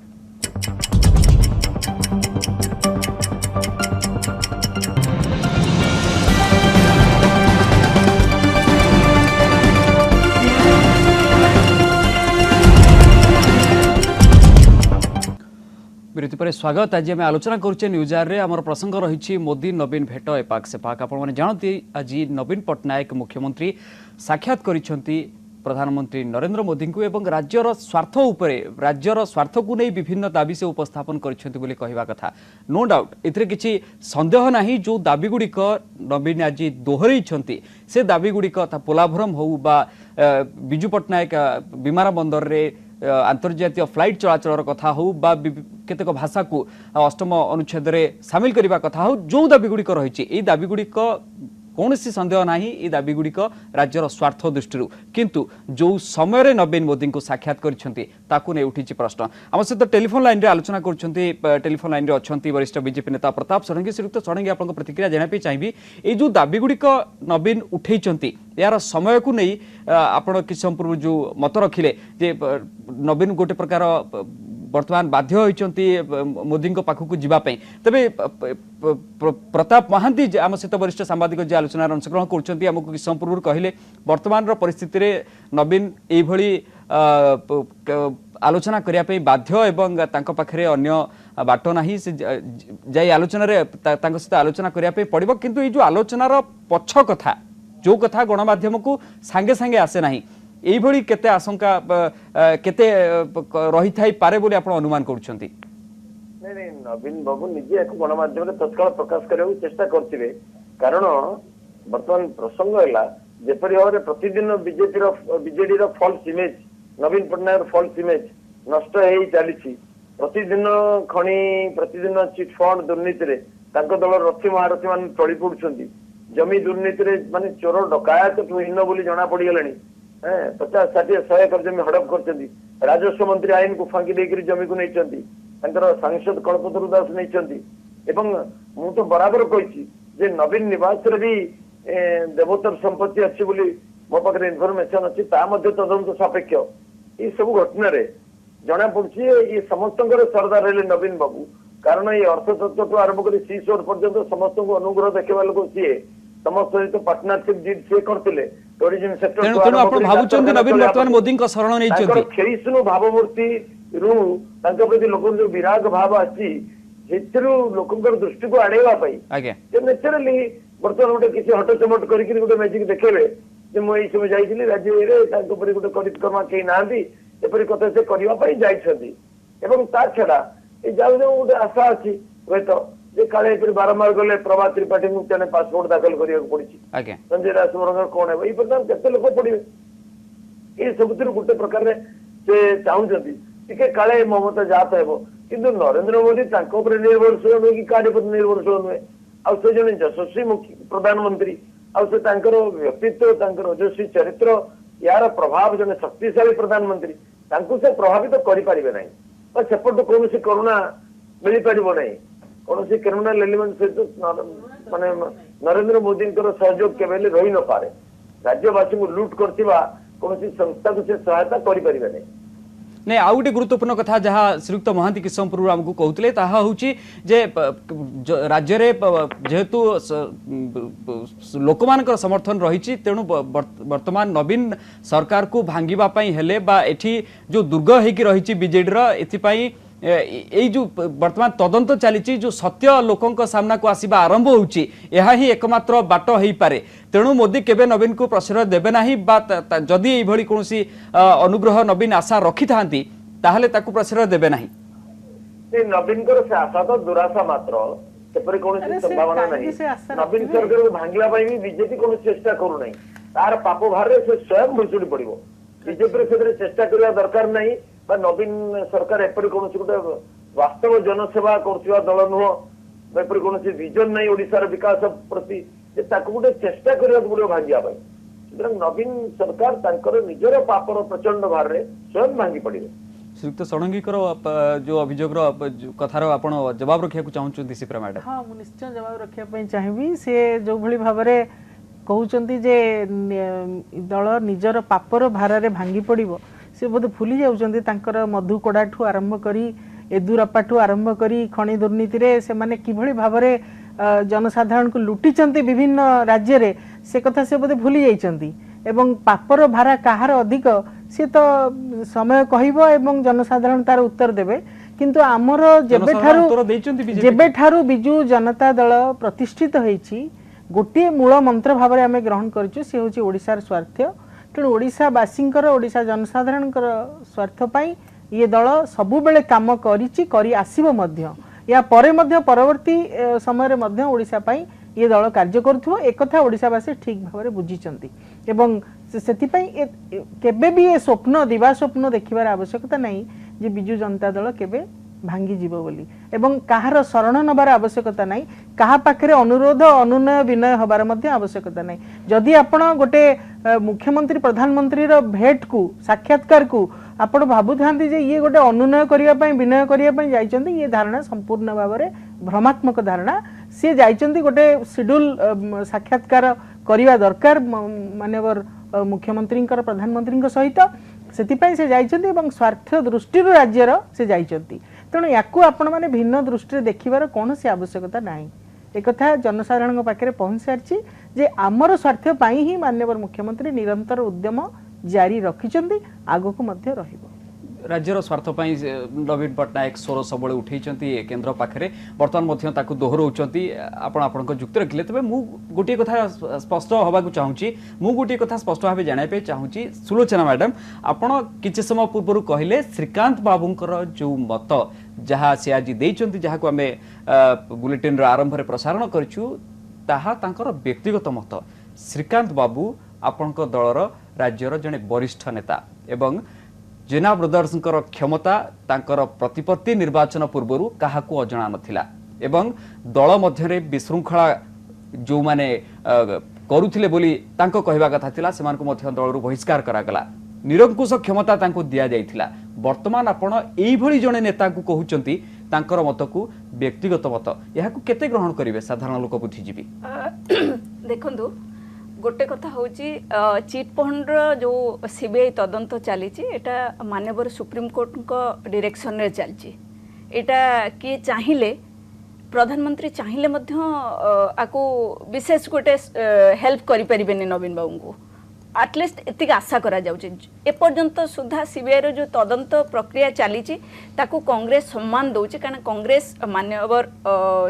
Speaker 1: विरति पर स्वागत आज आम आलोचना करुचे न्यूज आवर रे आमर प्रसंग रही मोदी नवीन भेट एपाक सेपाक आपण माने जानती आज नवीन पट्टनायक मुख्यमंत्री साक्षात करिसेंती प्रधानमंत्री नरेंद्र मोदी को एवं राज्यर स्वार्थ उपरे राज्यर स्वार्थ को नहीं विभिन्न दाबी से उपस्थापन करिसेंती बोली कहवा कथा नो डाउट एथिरे किछि संदेह नाही जो दाबी गुड़िक नवीन आज दोहरैछंती से दाबी गुड़िक पोलाभरम हो बा बिजू पट्टनायक विमान बंदर रे अंतर्जातीय फ्लाइट चलाचल कथा हो बा केतेक भाषा को अष्टम अनुच्छेद रे सामिल करने कथा हो जो दाबी गुड़िक रही दाबी गुड़िक कौन संदेह ना ये दाबी गुड़िक राज्यर स्वार्थ दृष्टि किंतु जो समय नवीन मोदी को साक्षात कर उठी प्रश्न आम सहित टेलीफोन लाइन रे आलोचना कर टेलीफोन लाइन रे अच्छा वरिष्ठ बीजेपी नेता प्रताप षडंगी श्रीयुक्त षडंगी आपको प्रतिक्रिया जानापी चाहिए ये जो दाबी गुड़िक नवीन उठे यार समय को नहीं आप किसी समय पूर्व जो मत रखिले नवीन गोटे प्रकार बर्तमान बाध्य होती मोदी पाखक जावाई तेरे प्रताप महांती आम सहित वरिष्ठ सांबादिक जी आलोचना अंशग्रहण कर किसी समय पूर्व कहले बर्तमान परिस्थिति नवीन ये आलोचना करने बाध्य एवं पाखे अन्य बाट ना से जाई आलोचना सहित आलोचना करने पड़ो किंतु ये जो आलोचनार पछ कथा जो कथा गणमाध्यम को सांगे सांगे आसे ना यही केते आशंका केते रही थाई पारे बोली आपण अनुमान करूछंती।
Speaker 9: नहीं नवीन बाबू निजे एक गणमाध्यम रे तत्काल प्रकाश करने चेष्टा करथिबे कारण वर्तमान प्रसंग हैला जेपरि भाव प्रतिदिन बीजेडी रो फॉल्स इमेज नवीन पट्टनायक फॉल्स इमेज नष्ट हेई चलीछि प्रतिदिन खणी प्रतिदिन चिट फंड दुर्नीति रे तांको दल रथी महारथी मान टळी पडुछंती जमी दुर्नीति रे माने चोर डकायत हिन्न बोली जणा पड़ी गलानी 50-60 100 एकर जमी हड़प कर राजस्व मंत्री आईन को फांकी देकर जमी को नहीं सांसद कल्पतरु दास नहीं मु तो बराबर कही नवीन निवास भी देवोत्तर संपत्ति अच्छी बोली मो पाखे इनफर्मेशन अच्छी तदंत सापेक्ष ये सब घटना जना पड़ी ये समस्त सरदार रहे नवीन बाबू कारण ये अर्थतत्व आरंभ कर सी सोर पर्यंत समस्त को अनुग्रह देखा लोक सी समस्त सहित पार्टनरशिप डील से करते टूरिज्म सेक्टर भावमूर्ति रु प्रति लोक जो विराग भाव आसी लोक दृष्टि को आड़ेवाई नेचुराली बर्तमान गोटे किसी हटचमट करके गोटे मैजिक देखेबे मुझे समय जाइए राज्य गोटे करिश्मा कहीं ना एपरी कथा से करने जाइए ता छड़ा ये जाऊ गोटे आशा अच्छी हूँ जे काले बारंबार गले प्रभात त्रिपाठी को पासपोर्ट दाखल करने पड़ी संजय राजकुमार कौन है ये बर्तमान केते लोक पड़े ये सब गोटे प्रकार से चाहते काले ममता जात हो किंतु नरेंद्र मोदी निर्भरशील नुहे कि कार्य प्रति निर्भरशील नुहे आउ से जन यशस्वी प्रधानमंत्री आउ से व्यक्तित्व ओजस्वी चरित्र यार प्रभाव जन शक्तिशाली प्रधानमंत्री से प्रभावित करें ना सेपटू कौन करुणा मिल पार ना कौन क्रिमिनाल एलिमेंट सहित माने नरेंद्र मोदी सहयोग केवे रही न पारे राज्यवासी को लुट करथिबा कौन संस्था को से सहायता करि परिबे नै
Speaker 1: नहीं आउ गोटे गुरुत्वपूर्ण कथा जहाँ श्रीयुक्त महांती किशनपुर आमको कहते जे राज्य जेहेतु लोक मान समर्थन रही तेणु वर्तमान नवीन सरकार को भांगापी हेले बा एठी जो दुर्ग होगी रही बीजेडी यही जो वर्तमान तदंत चली जो सत्य लोकों सामना को आसवा आरंभ होची ही एकमात्र बाट हो पारे तेणु मोदी केबे नवीन को प्रश्रय देबे नाही बा जदि एई भली कोनोसी अनुग्रह नवीन आशा रखि थांती ताहले ताकू प्रश्रय देबे नाही
Speaker 9: से नवीन कर से आशा तो दुराशा मात्र सेपरि कोनोसी संभावना नाही नवीन सरकार को भांगला पई भी बीजेपी कोनो चेष्टा करू नाही तार पाप भार रे से स्वयं भुसुडी पड़िबो बीजेपी से चेष्टा करबा दरकार नाही नवीन सरकार एपरी कौन गोटे वास्तव जनसेवा कर दल नुह एपरी कौन विजन नहीं ओडिशार विकास प्रति गोटे चेष्टा करने पड़ो भांगा सुतरां नवीन सरकार तांकर निजर पापर प्रचंड भार रे स्वयं भांगी पड़े
Speaker 1: श्रीयुक्त षडंगी जो अभियोग कथार आपण जवाब रखा चाहूँ दिशिप्रा मैडम
Speaker 8: हाँ मुझे निश्चय जवाब रखा चाहिए सी जो भाई भाव में कहते जे दल निजर पापर भार भांगी पड़ो से बोध भूली जाउछन्ती तांकर मधुकोड़ा ठू आरंभ करी येदुरप्पा ठू आरंभ करी खनि दुर्नीति रे से माने किभଳି भाबरे जनसाधारण को लुटिचन्ती विभिन्न राज्य रे से कथा से बोध भूली जाइछन्ती एवं पापर भारा काहार अधिक से तो समय कहइबो एवं जनसाधारण तार उत्तर देबे किंतु आमर जेबे ठारू बिजु जनता दल प्रतिष्ठित होईछि गोटे मूल मंत्र भाबरे आमे ग्रहण करछु से होछि ओडिसार स्वार्थ तेणु ओडिशावासी ओडिशा जनसाधारण स्वार्थ पाई ये दल सबु बेले काम करी आसीबो मध्य या परे मध्य परवर्ती समय रे मध्य ओडिशा पाई ये दल कार्य करुथुबो एकथा ओडिशावासी ठीक भाव में बुझीचंती एवं सेति पाई केबे भी ये स्वप्न दिवा स्वप्न देखिबार आवश्यकता नहीं जे बिजु जनता दल केबे भांगी जीवो बोली एवं कहार शरण नबार आवश्यकता नहीं कहा पाखरे अनुरोध अनुनय विनय हबार मध्य आवश्यकता नहीं जदि आपण गोटे मुख्यमंत्री प्रधानमंत्री रो भेट को साक्षात्कार को आपण भाबु थांती जे ये गोटे अनुनय करिया पई विनय करिया पई जाइचंती ये धारणा संपूर्ण भाव में भ्रमात्मक धारणा सी जाइचंती गोटे शेड्यूल साक्षात्कार करिया दरकार माननीय मुख्यमंत्री प्रधानमंत्री सहित सेतिपाई से जाइचंती एवं स्वार्थ दृष्टि राज्यर से जाइचंती तेणु याकू आपण माने भिन्न दृष्टि देखिबार कौन सी आवश्यकता नहीं एक कथा जनसाधारण पाखे पहुंच सारी जे आमर स्वार्थ पाई ही माननीय मुख्यमंत्री निरंतर उद्यम जारी रखिचंती आगो को मध्य रहिबो
Speaker 1: राज्यर स्वार्थ नवीन पट्टनायक स्वर सब उठे केन्द्र पाखे बर्तमान दोहराऊँगी आपण जुक्त रखिले तेज मु गोटे कथा स्पष्ट हवा चाहूँगी मु गोटे कथा स्पष्ट भाव जानापी चाहूँगी सुलोचना मैडम आपण किसी समय पूर्व कहले श्रीकांत बाबूंकर जो मत जहाँ से आज देइचंती जहाँ को आम बुलेटिन आरंभ में प्रसारण करूँ ताहा तांकर व्यक्तिगत मत श्रीकांत बाबू आपण दलर राज्यर जड़े वरिष्ठ नेता एवं जेना ब्रदर्स क्षमता तांकर प्रतिपत्ति निर्वाचन पूर्व क्या अजना नथिला एवं दल मध्य विशृंखला जो माने करुथिले बोली तांको कहवा कथा थिला सेमान को मध्य दलरु बहिष्कार करागला निरंकुश क्षमता तांको दिया जाइथिला वर्तमान आपण एई भली जने नेता को कहउचंती तांकर मत को व्यक्तिगत मत यहा को केते ग्रहण करिवे साधारण लोक बुद्धिजीवी
Speaker 7: देखंतु गोटे कथा होची चिट फंड जो सीबीआई तदंत चली एटा माननीय सुप्रीम कोर्ट को डायरेक्शन रे चलची एटा किए चाहिए प्रधानमंत्री चाहिए आको विशेष गोटे हेल्प करि परिबेनी नवीन बाबू को एटलिस्ट एतिक आशा करा जाउची एपर्यंत सुधा सीबीआई रो जो तदंत प्रक्रिया चली ताकू कांग्रेस सम्मान दउची कारण कांग्रेस मान्यवर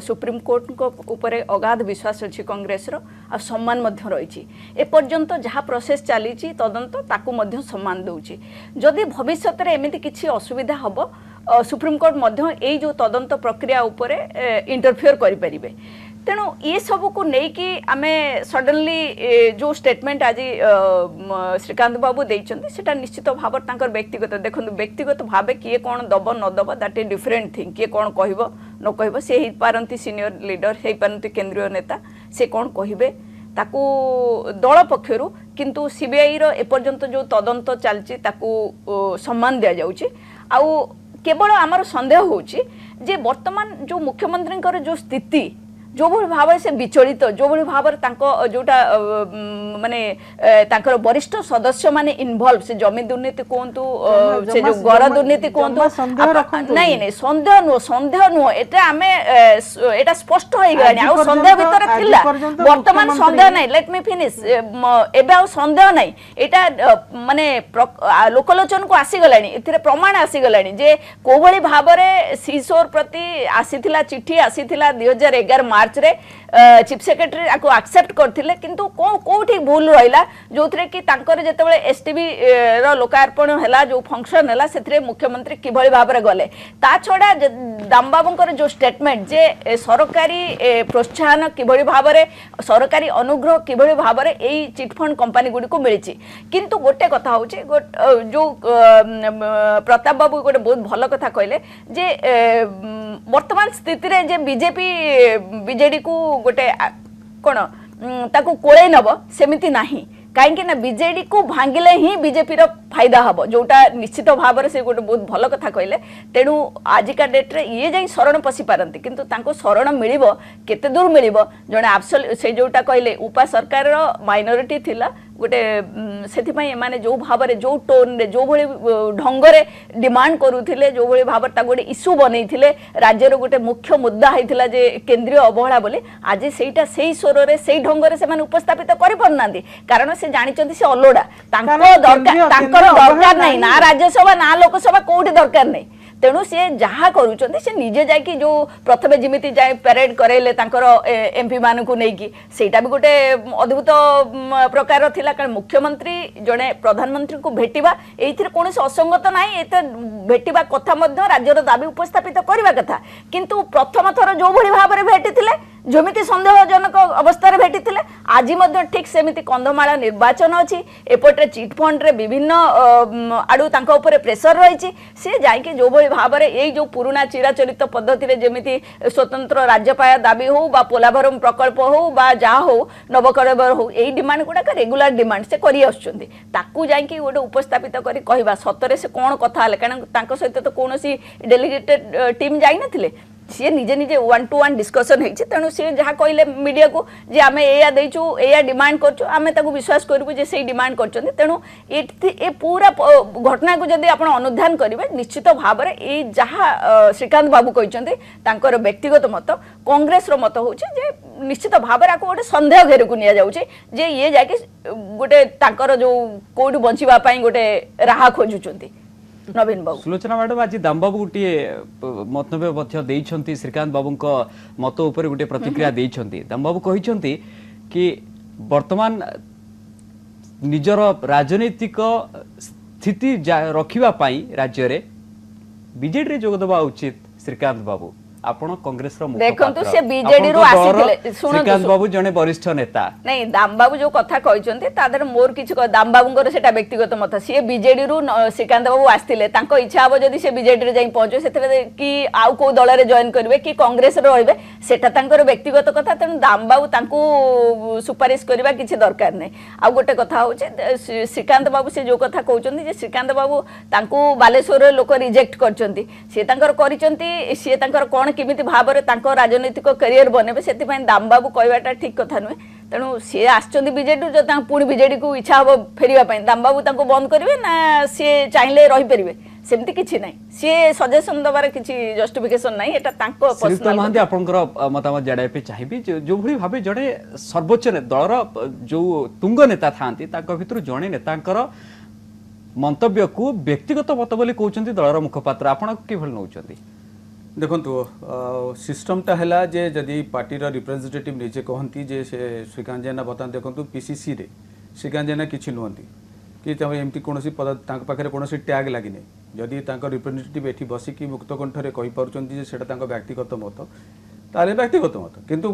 Speaker 7: सुप्रीम कोर्ट को ऊपर अगाध विश्वास अछि कांग्रेस रो आ सम्मान मध्य रही एपर्यंत जहाँ प्रोसेस चली तदंत ताकू मध्य सम्मान दउची जदि भविष्य रे एमिति किछि असुविधा हबो सुप्रीम कोर्ट मध्य एई जो तदंत प्रक्रिया ऊपर इंटरफियर करि परिबे तेणु ये सब को लेकिन आमे सडनली जो स्टेटमेंट आज श्रीकांत बाबू देटा निश्चित भाव तांकर व्यक्तिगत देखो व्यक्तिगत भाव किए कौन दब न दब दैट इज डिफरेंट थिंग किए कौन कह न कह सी हो पारती सीनियर लीडर हो पारती केंद्रीय नेता से कौन कहे ताकू दल पक्षर किंतु सीबीआई रो एपर्यंत जो तदंत चलची ताकू सम्मान दिया जाउची आउ केवल आमर संदेह होची जे वर्तमान जो मुख्यमंत्री जो स्थिति जो भली भाव से विचलित जो भली भाव जोटा माने तांकर वरिष्ठ सदस्य माने इन्वॉल्व से जमी दुर्नीति कहतु से जो घर दुर्नीति कहतु नहीं नहीं संदेह नुह एटा आमे एटा स्पष्ट हो गलानी आ संदेह भीतर थिला वर्तमान संदेह नहीं लेट मी फिनिश एबे आ संदेह नहीं एटा माने लोकलोचन को आसी गलानी एथिरे प्रमाण आसी गलानी जे को भली भाव रे सीसोर प्रति आसीथिला चिट्ठी आसीथिला 2011 मार्च रे चीफ सेक्रेटरी आको एक्सेप्ट करथिले किंतु कोठी भूल रहिला जोथरे कि तांकर जेतेबेले एसटीबी रो लोकार्पण हला जो फंक्शन हला सेथरे मुख्यमंत्री किभली भाबरे गले ता छोडा दामबाबुंकर जो स्टेटमेंट जे सरकारी प्रोत्साहन किभली भाबरे सरकारी अनुग्रह किभली भाबरे एई चिट फंड कंपनी गुडी को मिलिछि किंतु गोटे कथा होछि जो प्रताप बाबू गोटे बहुत भलो कथा कहले जे वर्तमान स्थिति रे जे बीजेडी को गोटे कोन ताको कोळे नब सेमिति नाही कहीं ना बीजेडी को भांगिले ही बीजेपी रो फायदा हबो जोटा निश्चित भाव से गोटे बहुत भल कथा कहले तेणु आजिका डेट रे ये जाई शरण पशि पारंती किंतु तांको शरण मिलिबो केते दूर मिलिबो जणे एब्सोल्यूट से जोटा कहले उपा सरकार रो माइनॉरिटी थिला गोटे सेथि पई माने जो भाव रे जो टोन रे जो भली ढंग रे डिमांड करूथिले जो भली भाव ता गोटे इश्यू बनैथिले राज्य रो गोटे मुख्य मुद्दा हैथिला जे केंद्रीय अवहेला बोले आज सेटा सेही स्वर रे सेही ढंग रे से माने उपस्थापित करि परनांती कारण से जानिचंती से अलोडा तांकर दरकार नहीं ना राज्यसभा ना लोकसभा कोठी दरकार नहीं तेणु सी जहाँ करुँच से निजे जाकि जो प्रथमे जिमिति जाए परेड करेले तांकर एमपी मानकु नेकी सेटा भी गोटे अद्भुत प्रकार थिला कारण मुख्यमंत्री जड़े प्रधानमंत्री को भेटिबा एथिरे कोनोसी असंगत नाही एते भेटिबा कथा मध्य राज्यर दाबी उपस्थापित करबा कथा किंतु प्रथम थर जो भली भाबरे भेटिथिले जमिति संदेहजनक अवस्था भेटी आज ठीक सेमिति कंधमाला निर्वाचन अच्छी एपटे चिट फंड रे विभिन्न आड़ू तांको ऊपर प्रेसर रही सी जाकि जो भली भाव में यही जो पुराना चिराचरित पद्धति जमी स्वतंत्र राज्यपाल दाबी हो बा पोलाभरम प्रकल्प हो बा जहाँ हो नवकलेबर हो यही डिमांड गुड़ाक रेगुलर डिमांड से करी आसुछंती ताकू जाकि गोटे उपस्थापित करी कहबा सतरे से कौन कथा हले कारण तांको सहित तो कौन डेलीगेटेड टीम जाई नथिले सी निजे निजे 1-to-1 डिस्कसन होती तेणु सी जहाँ कहले मीडिया को जे आम एया देचु एया डिमांड करचु आमे ताकू विश्वास करूँ जे से डिमांड करचंती तेणु ए पूरा घटना को जदि आपण अनुधान करेंगे निश्चित भाव में ये जहाँ श्रीकांत बाबू कहते तांकर व्यक्तिगत मत कांग्रेस रो मत हूँ जे निश्चित भाव में गोटे सन्देह घेर को नि जाउछि जे ये जाकि गोटे तांकर जो कोड बंचिबा पई गोटे राह खोजुचंती नवीन बाबू
Speaker 1: सुलोचना मैडम आज दामबाबू गोटे मंतव्य श्रीकांत बाबू मत उपर गोटे प्रतिक्रिया देइछंती दामबाबू कहिछंती कि वर्तमान निजर राजनीतिक स्थिति रखिबा पई राज्य रे बीजेडी रे जोगदबा उचित श्रीकांत बाबू आपण कांग्रेस रो
Speaker 7: देखंतु से बीजेडी रो आसीथिले
Speaker 1: श्रीकांत बाबू जने वरिष्ठ नेता
Speaker 7: नहीं दाम बाबू जो कथा कहिसंती तादर मोर किछ दाम बाबूंकर सेटा व्यक्तिगत मत सी बीजेडी रो श्रीकांत बाबू आसीथिले तांको इच्छा हबो जदी से बीजेडी रे जाई पहुंचो सेतरे कि आउ को दल रे जॉइन करबे कि कांग्रेस रे रहबे सेटा तांकर व्यक्तिगत कथा तेन दाम बाबू तांको सुपारिश करबा किछ दरकार नै आ गोटे कथा होचे श्रीकांत बाबू से जो कथा कहउचंती जे श्रीकांत बाबू तांको बालेश्वर रे लोक रिजेक्ट करचंती से तांकर करिचंती से तांकर कोन किमिति भाव में तांको राजनीतिक करियर बनेबे सेति पई दाम बाबू कहवाटा ठीक कथा नुहे तेणु सी आसचंदी बीजेडी जो पुणी बीजेडी को इच्छा हम फेरिया पई दाम बाबू तांको बंद करिवे ना सी चाहिले रही परिवे सेमती किछि नै सी सजेशन दबार किछि जस्टिफिकेशन नै एटा तांको पर्सनल
Speaker 1: महांती आपनकर मतामत जड़ाय पे चाहिबी जो भली भाबे जड़े सर्वोच्च दलर जो तुंग नेता थांती तांको भितर जणे नेतांकर मंतव्य को व्यक्तिगत मत बोली कहउचंती दलर मुखपात्र आपण कि भल नउचंती
Speaker 10: देखो सिस्टमटा है जे जदि पार्टीर रिप्रेजेंटेटिव निजे कहती जे से श्रीकांत जेना बर्तमान देखो पीसीसी रे श्रीकांत जेना किसी नुहति कि एमती कौन पाखे कौन टैग लगी जदि रिप्रेजेंटेटिव ये बसिकी मुक्त कंठरे कहीपे से व्यक्तिगत मत ताले व्यक्तिगत मत किंतु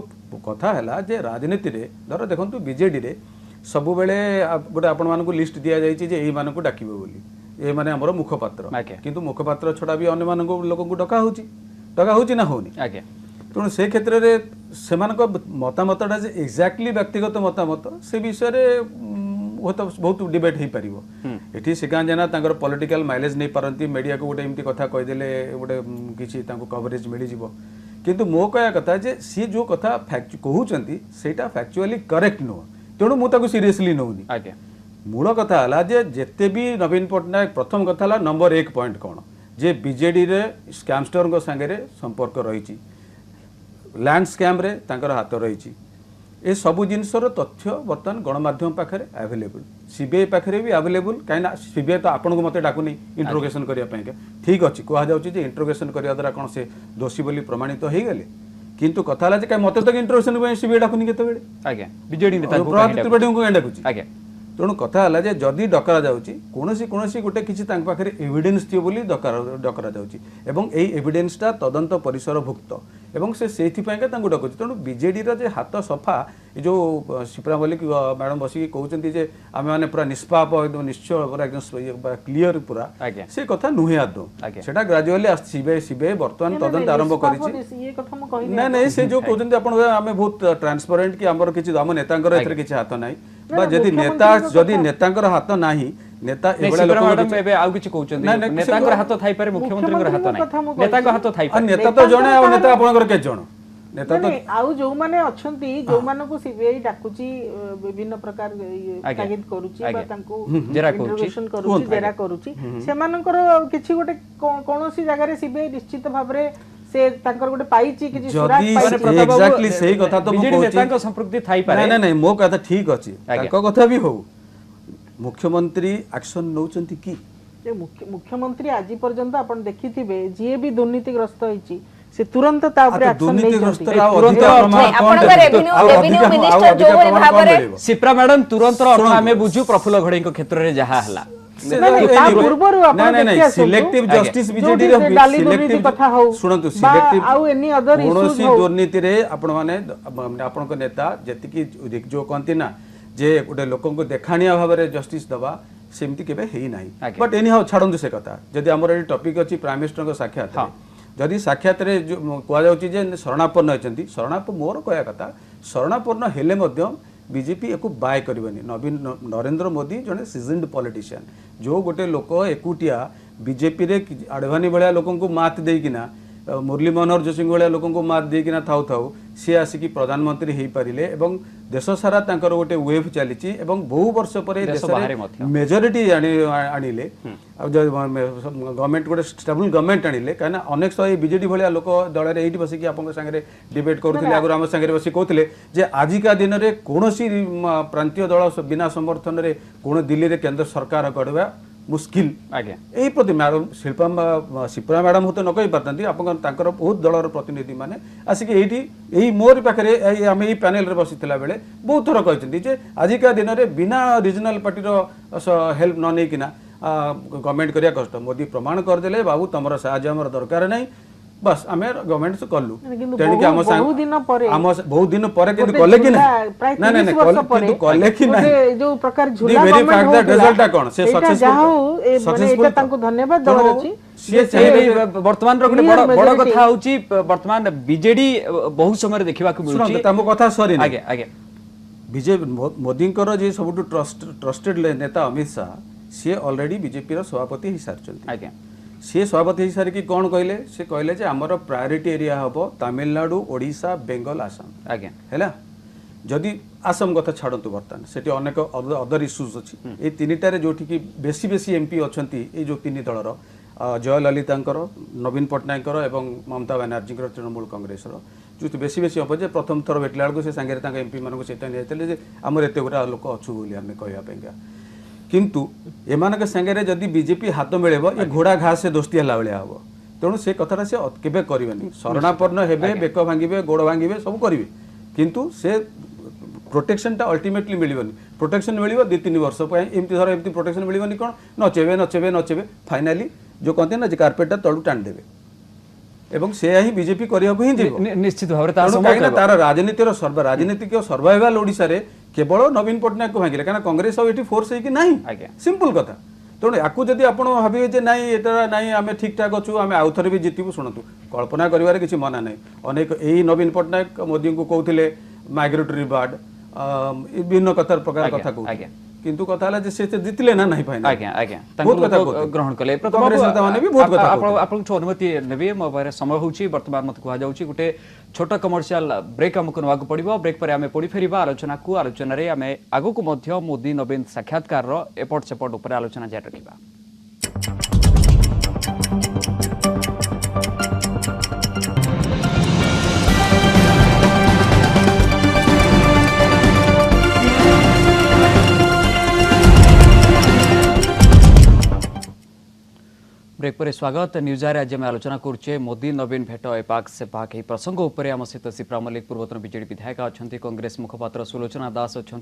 Speaker 10: कथा है जे राजनीति रे धर देखो बीजेडी रे सब बेले गोटे आपण मानक लिस्ट दि जाए मानक डाकिबे बोली ये माने हमर मुखपात्र किंतु मुखपात्र छड़ा भी अन्य मानक लोक को डका होची ना होनी तेणु से क्षेत्र में से मतामतटा एक्जाक्टली व्यक्तिगत मतामत से विषय बहुत डिबेट हो पार ये श्रीकांत जेना पॉलिटिकल माइलेज नहीं पारती मीडिया को गोटे एमती कथा कहीदेले गोटे किसी कवरेज मिल जाव किंतु मो कहया कथा जे सी जो कथा कहते सेटा फैक्चुअली करेक्ट नुह तेणु मुझे सीरियसली नौनी मूल कथा है जे जेते भी नवीन पट्टनायक प्रथम कथा है नंबर 1 पॉइंट कौन जे बीजेडी रे स्कैमस्टर सांगे संपर्क रही लैंड स्कैम रे तांकर हाथ रही ए सबू जिनसर तथ्य बर्तमान गणमाध्यम पाखे अवेलेबल सीबीआई पाखे भी अवेलेबल कहीं सीबीआई तो आपको मत डाकुनी इंट्रोगेशन करने ठीक अच्छे कहुच्छे इंट्रोगेशन करने द्वारा कौन से दोषी बोली प्रमाणित हो गले किंतु कथा है कहीं मत तक इंट्रोगेशन सीबीआई डाकुनी केतबेले
Speaker 1: बीजेडी
Speaker 10: त्रिपाठी को डाकुची तेणु कथा है जे जदि डकरा जाऊँगी कौन गोटे किसी पाखे एविडेंस थी बोली डकरा जाऊँगी एवं यही एविडेंसटा तदंत परिसरभुक्त एवं से डकुची तेणु बीजेडी रे हाथ सफा जो शिप्रा मल्लिक मैडम बसिक कहते आम मैंने पूरा निष्पाप एकदम निश्चय पूरा एकदम क्लीयर पूरा से कथा नुहे आदौ से ग्राजुअली सीबीआई बर्तमान तदंत आरंभ कर ना ना से जो कहते आम बहुत ट्रांसपेरेंट कि आम किसी आम नेता किसी हाथ ना जदि नेता जदि नेतांकर हाथ नाही नेता हाथ थाई पारे मुख्यमंत्री हाथ नाही नेता हाथ थाई पारे नेता तो जणे आ नेता आपनकर के जण नेता तो
Speaker 8: आउ जो माने अछंती जो माने को सीबीआई डाकुची विभिन्न प्रकार तागिद करूची बा तांको इंट्रोगेशन करूची जेरा करूची से मानकर किछि गोटे कोनोसी जगह रे सीबीआई निश्चित भाबरे से तांकर गोटे पाइची कि सुराग पाइची
Speaker 10: एग्जैक्टली सही कथा तो
Speaker 1: बीजेडी नेतांक संपृक्ति थाई पारे
Speaker 10: नहीं नहीं मो कथा ठीक अछि ताको कथा भी हो मुख्यमंत्री एक्शन नौचंती की
Speaker 8: मुख्यमंत्री आज पर्यंत आपण देखिथिबे जे भी दुर्नीतिग्रस्त होईची से तुरंत ता ऊपर एक्शन नहीं
Speaker 1: तुरंत सिप्रा मैडम तुरंत हमें बुझू प्रफुल्ल घड़ई को क्षेत्र रे जहा हला
Speaker 10: सिलेक्टिव जस्टिस बीजेडी सिलेक्टिव कथा हो सुनंतु सिलेक्टिव
Speaker 8: आउ एनी अदर इश्यूज
Speaker 10: हो दुर्नीति रे आपण माने आपण को नेता जति की जो कहंती ना जे गोटे लोक को देखाणिया भाव में जस्टिस दबा सेमती केबे हेई नाही बट एनी हाउ छाडंतु से कथा जदि हमर एडी टॉपिक अछि प्राइम मिनिस्टर को साक्षात जदि साक्षात रे कह जाउची जे शरणापन्न होचंती शरणापन्न मोर कहया कथा शरणापन्न हेले मध्य बीजेपी एको बाय करबनी नवीन नरेंद्र मोदी जने सीजन्ड पॉलिटिशियन जो गोटे लोक एकुटिया बीजेपी रे आडवाणी भलिया लोकन को मात देकिना मुरली मनोहर जोशी भाया लोक मात देकिना थाउ थाउ सी आसिकी प्रधानमंत्री हो पारे एवं देश सारा तांकर गोटे वेव चली बहु वर्ष पर मेजोरिटी आनिले गवर्नमेंट गोटे स्टेबल गवर्नमेंट आनिले कहीं अनेक शह बीजेडी भाया लोक दल में ये बसिक आप डिबेट करुले आगुरी आम सागे बस कहते जे आजिका दिन में कौन प्रांतीय दल बिना समर्थन में कौन दिल्ली में केंद्र सरकार गढ़वा मुस्किल यही प्रति मैडम शिप्रा मैडम हो तो न कही पारती आप बहुत दलर प्रतिनिधि मैंने आसिक यही मोर पाखे आम ये पैनल बसी बेले बहुत थर कहते आजिका दिन में बिना रिजनल पार्टी हेल्प न नहीं किना गवर्नमेंट करिया कष्ट मोदी प्रमाण करदे बाबू तुम साहय आम दरकार नहीं बस आम गवर्नमेंट से कलु बहुत दिन पर कले कि कले कि
Speaker 8: जो प्रकार झूला गवर्नमेंट रिजल्ट कोन से सक्सेसफुल तांको धन्यवाद दवर अछि
Speaker 1: वर्तमान रो बड़ कथा होची वर्तमान बीजेडी बहुत समय देखिबा को मिलुची
Speaker 10: तमो कथा सरी
Speaker 1: आगे आगे
Speaker 10: बीजेपी मोदी जे सबुटु ट्रस्टेड नेता अमित शाह सी ऑलरेडी बीजेपी रो सभापति हि सारचंती
Speaker 1: आगे
Speaker 10: सी सभापति हो सारी कौन कहले से कहले जे आमर प्रायोरिटी एरिया हम तमिलनाडु ओडिशा बेंगल आसाम
Speaker 1: आगे
Speaker 10: है जदि आसाम कथा छाड़ू बर्तमान से अनेक अदर इश्यूज अच्छी ये तीनटारे जो बेसी बेसी एमपी अच्छा ये जो तीन दलर जय ललिता नवीन पट्टनायक एवं ममता बानार्जी तृणमूल कांग्रेस जो बेसी बेसी हम जे प्रथम थर भेटला बेलू से सांगे एमपी मानक सहित नहीं आमर एत गुड़ा लोक अच्छु बोली आम कहवाई किंतु एमान संगे जदि बीजेपी हाथ मिले ये घोड़ा घास से दोस्ती है भाया हम तेणु से कथा से केबे करबेनी शरणापन्न हेबे बेक भांगे गोड़ भांगे सब करेंगे किंतु से प्रोटेक्शन टा अल्टीमेटली मिलबनी प्रोटेक्शन मिल 2-3 वर्ष एमती धर एमती प्रोटेक्शन मिलबनी कौन नचेबे नचेबे नचेबे फाइनाली जो कहते ना कार्पेटा तलू टाणीदेवे एवं से ही बीजेपी करने
Speaker 1: निश्चित भाव
Speaker 10: तार राजनीतिर राजनीतिक सर्वाइवाल ओडिशा रे केवल नवीन पट्टनायक को भांगे कहीं कांग्रेस और फोर्स है कि नहीं सिंपल कथा तेणु या जदि आप भावे ना यहाँ ना आम ठीक ठाक अच्छु आम आउ थे भी जितबू शुणु कल्पना कर किसी मना नहीं अनेक यही नवीन पट्टनायक मोदी को कहते माइग्रेटरी बार्ड विभिन्न कथा प्रकार कथा कहते किंतु कथा हला जे से जितले ना नहीं फाइनल
Speaker 1: आज्ञा आज्ञा बहुत कथा ग्रहण कले
Speaker 10: कांग्रेस नेता माने भी बहुत कथा
Speaker 1: आपन अनुमति नेबे मो बारे समय होची वर्तमान मत कुहा जाउची गुटे छोटा कमर्शियल ब्रेक हमको नवाक पड़िबो ब्रेक पर आमे पड़ी फेरिबा आलोचना रे आमे आगो को मध्य मोदी नवीन साक्षात्कार रो एपट सेपट ऊपर आलोचना जारी रखिबा। ब्रेक पर स्वागत न्यूज आज आम आलोचना करुचे मोदी नवीन भेट एपाक सेपाक यह प्रसंग उपर आम सहित शिप्रा मल्लिक पूर्वतन बीजेडी विधायक अच्छा कांग्रेस मुखपात्र सुलोचना दास अच्छा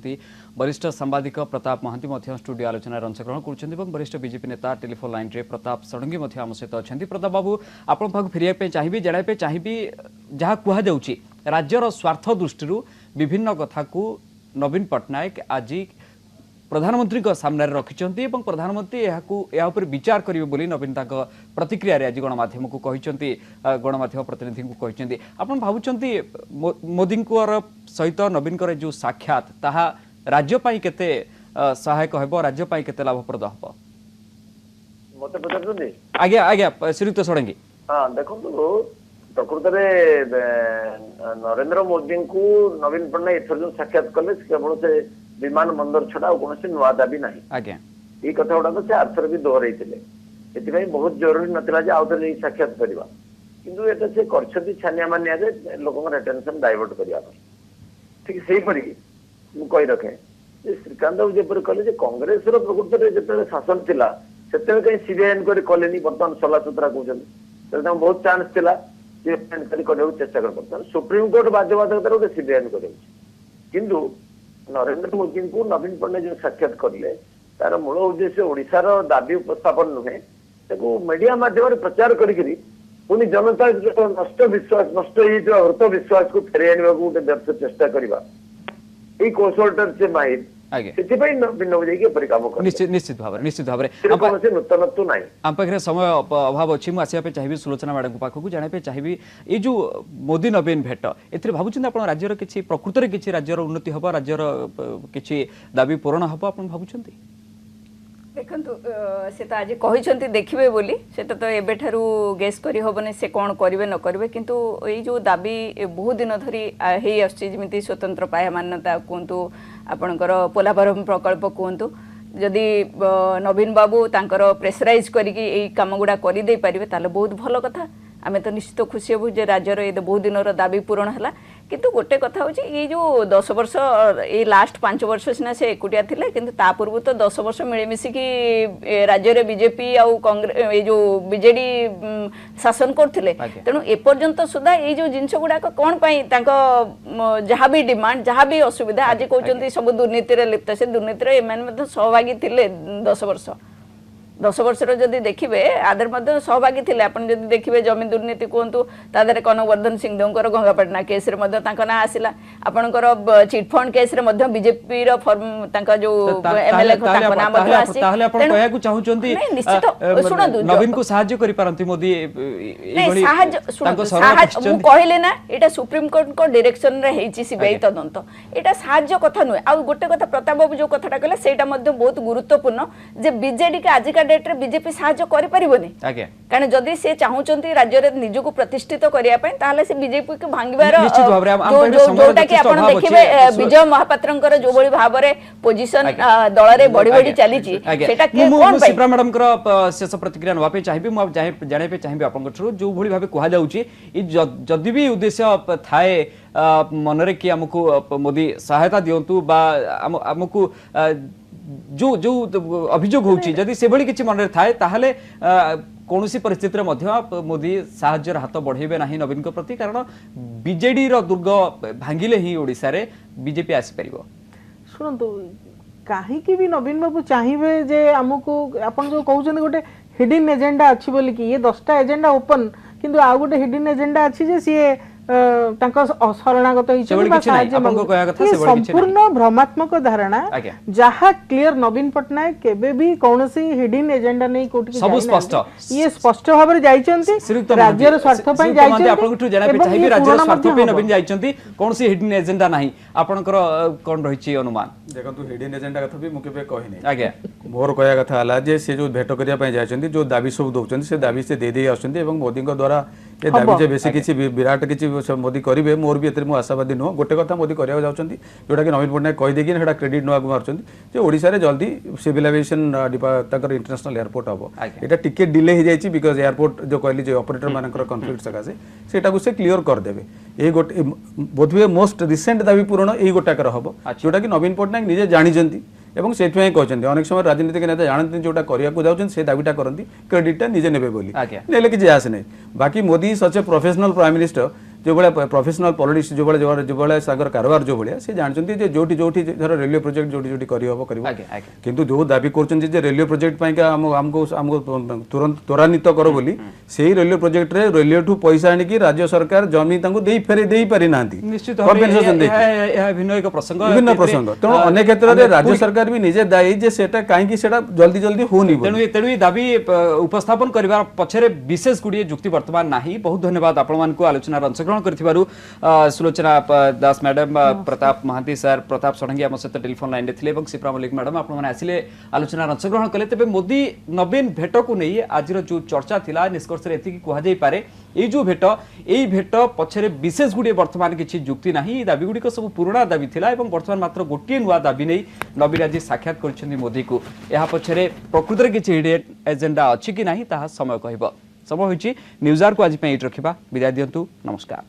Speaker 1: वरिष्ठ सांबादिक प्रताप महांती स्टूडियो आलोचना अंशग्रहण कर वरिष्ठ बीजेपी नेता टेलीफोन लाइन रे प्रताप षडंगी आम सहित अच्छा प्रताप बाबू आपण पाक फेरिया चाहिए जनाइबे चाहिए जहाँ कहुच्छी राज्यर स्वार्थ दृष्टि विभिन्न कथा को नवीन पट्टनायक आज प्रधानमंत्री सामने रखिंट प्रधानमंत्री या विचार करेंगे बोली नवीन प्रतिक्रिया आज गणमाध्यम को गणमाध्यम प्रतिनिधि को कहते आप भावुं मोदी सहित नवीन जो साक्षात ताहा राज्यपाई केते सहायक हेबो राज्यपाई केते लाभप्रद हेबो
Speaker 9: मते पचारछन्ती
Speaker 1: आज्ञा आज्ञा श्रीयुक्त षडंगी
Speaker 9: हां देखंतु प्रकृत नरेंद्र मोदी को नवीन पट्टनायक एथर जो साक्षात कले केवल से विमान बंदर छड़ा कौन नुआ दाबी ना
Speaker 1: आज्ञा
Speaker 9: ये कथा गुड़ा से आरथर भी दोहर से बहुत जरूरी नाला आउ थे साक्षात करवा किंतु एटा से करछती छानिया मानिया जे लोकंर अटेंशन डाइवर्ट करबा ठीक से परी मु कहि रखे जे श्रीकांत बाबू जेपर कहले जे कांग्रेस रो प्रकृत रे जते शासन थिला सेते कहीं सीबीआई इनक्वारी कलेनी बर्तमान सला सुतरा कहउछन तले बहुत चांस थिला जे इनक्वारी करबा चेष्टा कर सुप्रीम कोर्ट बाध्यबाधकता रो सीबीआई इनक्वारी किंतु नरेंद्र मोदी को नवीन पट्टनायक जो साक्षात करले तार मूल उद्देश्य ओडिशार दाबी उपस्थापन नुहे मीडिया माध्यम प्रचार करी पुनी जनता नष्ट विश्वास नष्ट हृत विश्वास को फेरे आने गोटे व्यर्थ चेष्टा करवा ये कौशल से माहिर
Speaker 1: निश्चित भाव
Speaker 9: नूतनत्व ना
Speaker 1: आम पाखे समय अभाव अच्छी मुझे चाहिए सुलोचना मैडम पाखक जाना चाहिए ये जो मोदी नवीन भेट ए भावुं आप राज्यर किसी प्रकृत में किसी राज्यर उन्नति हम राज्यर किसी दाबी पूरण हम आप भावुं
Speaker 7: देखु से तो आज कहते देखिए बोली से तो एबेठारू गेस करी हेबनी से कौन करेंगे न करेंगे किंतु ये जो दाबी बहुत दिन धरी आसमी स्वतंत्र पाया मान्यता कहतु आपणकर पोलाभरम प्रकल्प कहतु जदि नवीन बाबू तांकर प्रेसराइज करके काम गुड़ा करदे पारे ताले बहुत भल कथा आमे तो निश्चित खुशी हेबु जे राज्यर ये बहुत दिन दाबी पूरण है किंतु गोटे कथा होची ये जो 10 वर्ष ये लास्ट 5 वर्ष सिना से एकुटिया थिले किंतु ता पूर्व तो 10 वर्ष मिलेमिशी कि राज्य रे बीजेपी आउ कांग्रेस ये जो बीजेडी शासन करथिले तेणु एपर्यंत सुधा ये जो जिनस गुडा कोन पई तांको जहाँ भी डिमांड जहाँ भी असुविधा आज कहउचंती सब दुर्नीति रे लिप्त से दुर्नीति रे एमान मध्ये सहभागी थिले 10 वर्ष जदि देखिए आदर मध्य सहभागी थे आपन जदि देखिए जमीन दुर्नीति कहतु तादरे कनकवर्धन सिंहदेवकर गंगापाटना केस रे मध्य तांका ना आसिला आपनकर चिटफंड केस रे मध्य बीजेपी रो फॉर्म तांका जो एमएलए को तांका नाम मध्य आसी
Speaker 1: ताहले आपण कहया को चाहउचंती
Speaker 7: सुनदु
Speaker 1: नवीन को सहाय्य करि पारंती मोदी
Speaker 7: एभली सहाय्य मु कहले ना एटा सुप्रीम कोर्ट को डायरेक्शन रे हेची सीबीआई तदंत एटा सहाय्य कथा नुए आ गोटे कथा प्रताप बाबू जो कथाटा कहले सेटा मध्य बहुत गुरुत्वपूर्ण जे बीजेडी के आज डेट रे बीजेपी सहाय्य करि परिबोनी कारण जदि से चाहउचंती राज्य रे निजको प्रतिष्ठित करिया पय ताहले से बीजेपी के भांगीबार जोटा कि आपण देखिबे विजय महापात्रंकर जो बळी भाबरे पोजीशन दल रे बड़ी बड़ी चली छी सेटा के कोन पय
Speaker 1: शिप्रा मैडम कर शेष प्रतिक्रिया नवा पे चाहिबे मु जाने पे चाहिबे आपन को जो भली भाबे कहा जाउची जदि भी उद्देश्य थाए मनरे कि हमकु मोदी सहायता दियंतु बा हमकु जो जो अभियोग होची जदि से भली किछि मन थाए ताहले कोनोसी परिस्थिति रे मध्य मोदी साहाय्यर हाथ बढ़ेबे नाही नवीन को प्रति कारण बीजेडी रो दुर्ग भांगिले ही ओडिसा रे बीजेपी आसी परिबो
Speaker 8: सुनंतु काहे कि भी नवीन बाबू चाहिबे जे हमकु आपन जो कहउछन गोटे हिडन एजेंडा अछि बोली कि ये 10टा एजेंडा ओपन किंतु आ गोटे हिडन एजेंडा अछि जे सी शरणागत
Speaker 1: ସେଭଳି କିଛି ନାହିଁ, ଆପଣଙ୍କ କହିବା କଥା ସେଭଳି କିଛି
Speaker 8: संपूर्ण भ्रमात्मक धारणा
Speaker 1: आज्ञा।
Speaker 8: जहाँ क्लियर नवीन पट्टनायक केबे भी कौनसी हिडन एजेंडा नहीं कोठी
Speaker 1: सब स्पष्ट।
Speaker 8: ये स्पष्ट भाव रे जाइचंती राज्यर स्वार्थ पय जाइचंती
Speaker 1: आपनकठु जाना पे चाहिबे राज्यर स्वार्थ पे नवीन जाइचंती कोनसी हिडन एजेंडा नाही आपनकर कोन रहिछि अनुमान
Speaker 10: देखंतु हिडन एजेंडा कथा भी मुके पे कहि नै
Speaker 1: आज्ञा
Speaker 10: मोर कहया कथा हला जे से जो भेट करिया पय जाइचंती जो दाबी सब दउचंती से दाबी से दे दे आछंती एवं मोदी को द्वारा ये दाबी जे बेसी किछि विराट किछि मोदी करिवे मोर भी एतरे मु आशावादी नो गोटे कथा मोदी करिया जाउचंती जोटा कि नवीन पट्टनायक कहि देकी हेडा क्रेडिट नवा मारचंती जे ओडिसा रे जल्दी सिविल एविएशन तकर इंटरनेशनल एयरपोर्ट हबो एटा टिकेट डिले हो जाइछि बिकॉज एयरपोर्ट जो कहली जे ऑपरेटर मानकर कॉन्फ्लिक्ट सकासे सेटा को से क्लियर कर देबे ए गोटे बोधवे मोस्ट रिसेंट दाबी पूर्ण ए गोटाकर हबो जोटा कि नवीन पट्टनायक निजे जानिचंती एवं सेठियाई कहते अनेक समय राजनीतिक नेता जानते जोटा करिया जाउछन से दाबीटा करंती क्रेडिटटा निजे नेबे बोली नेले कि आस नहीं बाकी मोदी सच ए प्रोफेशनल प्राइम मिनिस्टर जो भाया प्रोफेशनल पॉलिटिक्स जो भाया सागर कारोबार जो भाया से जानते जोटी जोटी धर रेलवे प्रोजेक्ट जोटी जोटी करहब किंतु जो दाबी कर रेलवे प्रोजेक्ट आमको तुरंत त्वरान्वित कर बोली से रेलवे प्रोजेक्ट रे रेलवे ठू पैसा आनिकी राज्य सरकार जमी फेरे दे पारि नांती
Speaker 1: विभिन्न
Speaker 10: प्रसंग तेणु अनेक क्षेत्र में राज्य सरकार भी निजे दायी जे सेटा कहीं जल्दी जल्दी होनी
Speaker 1: तेणु दाबी उपस्थापन करने पछरे विशेष गुड़िए जुक्ति वर्तमान नहीं। बहुत धन्यवाद आपण मानक आलोचना अंशग्रहण करथिबारु सुलोचना दास मैडम प्रताप महांती सर प्रताप षडंगी आम सहित टेलीफोन लाइन रे थिले शिप्रा मल्लिक मैडम आपण माने आसिले आलोचना अंशग्रहण कले तेबे मोदी नवीन भेट को नहीं आज जो चर्चा थिला निष्कर्ष रे एति कहा जाई पारे ए जो भेट पछरे विशेष गुड़िए वर्तमान किछि जुक्ति नाही दाबी गुडी सब पुराना दाबी थिला एवं वर्तमान मात्र गोटिए नुआ दाबी नहीं नवीन आज साक्षात करछन्ती मोदी को एहा पछरे प्रकृत रे किछि हिडन एजेंडा अछि कि नाही ताहा समय कहबो। समय होइछि न्यूज़ आवर को आज पे रखिबा विदाय दियंतु नमस्कार।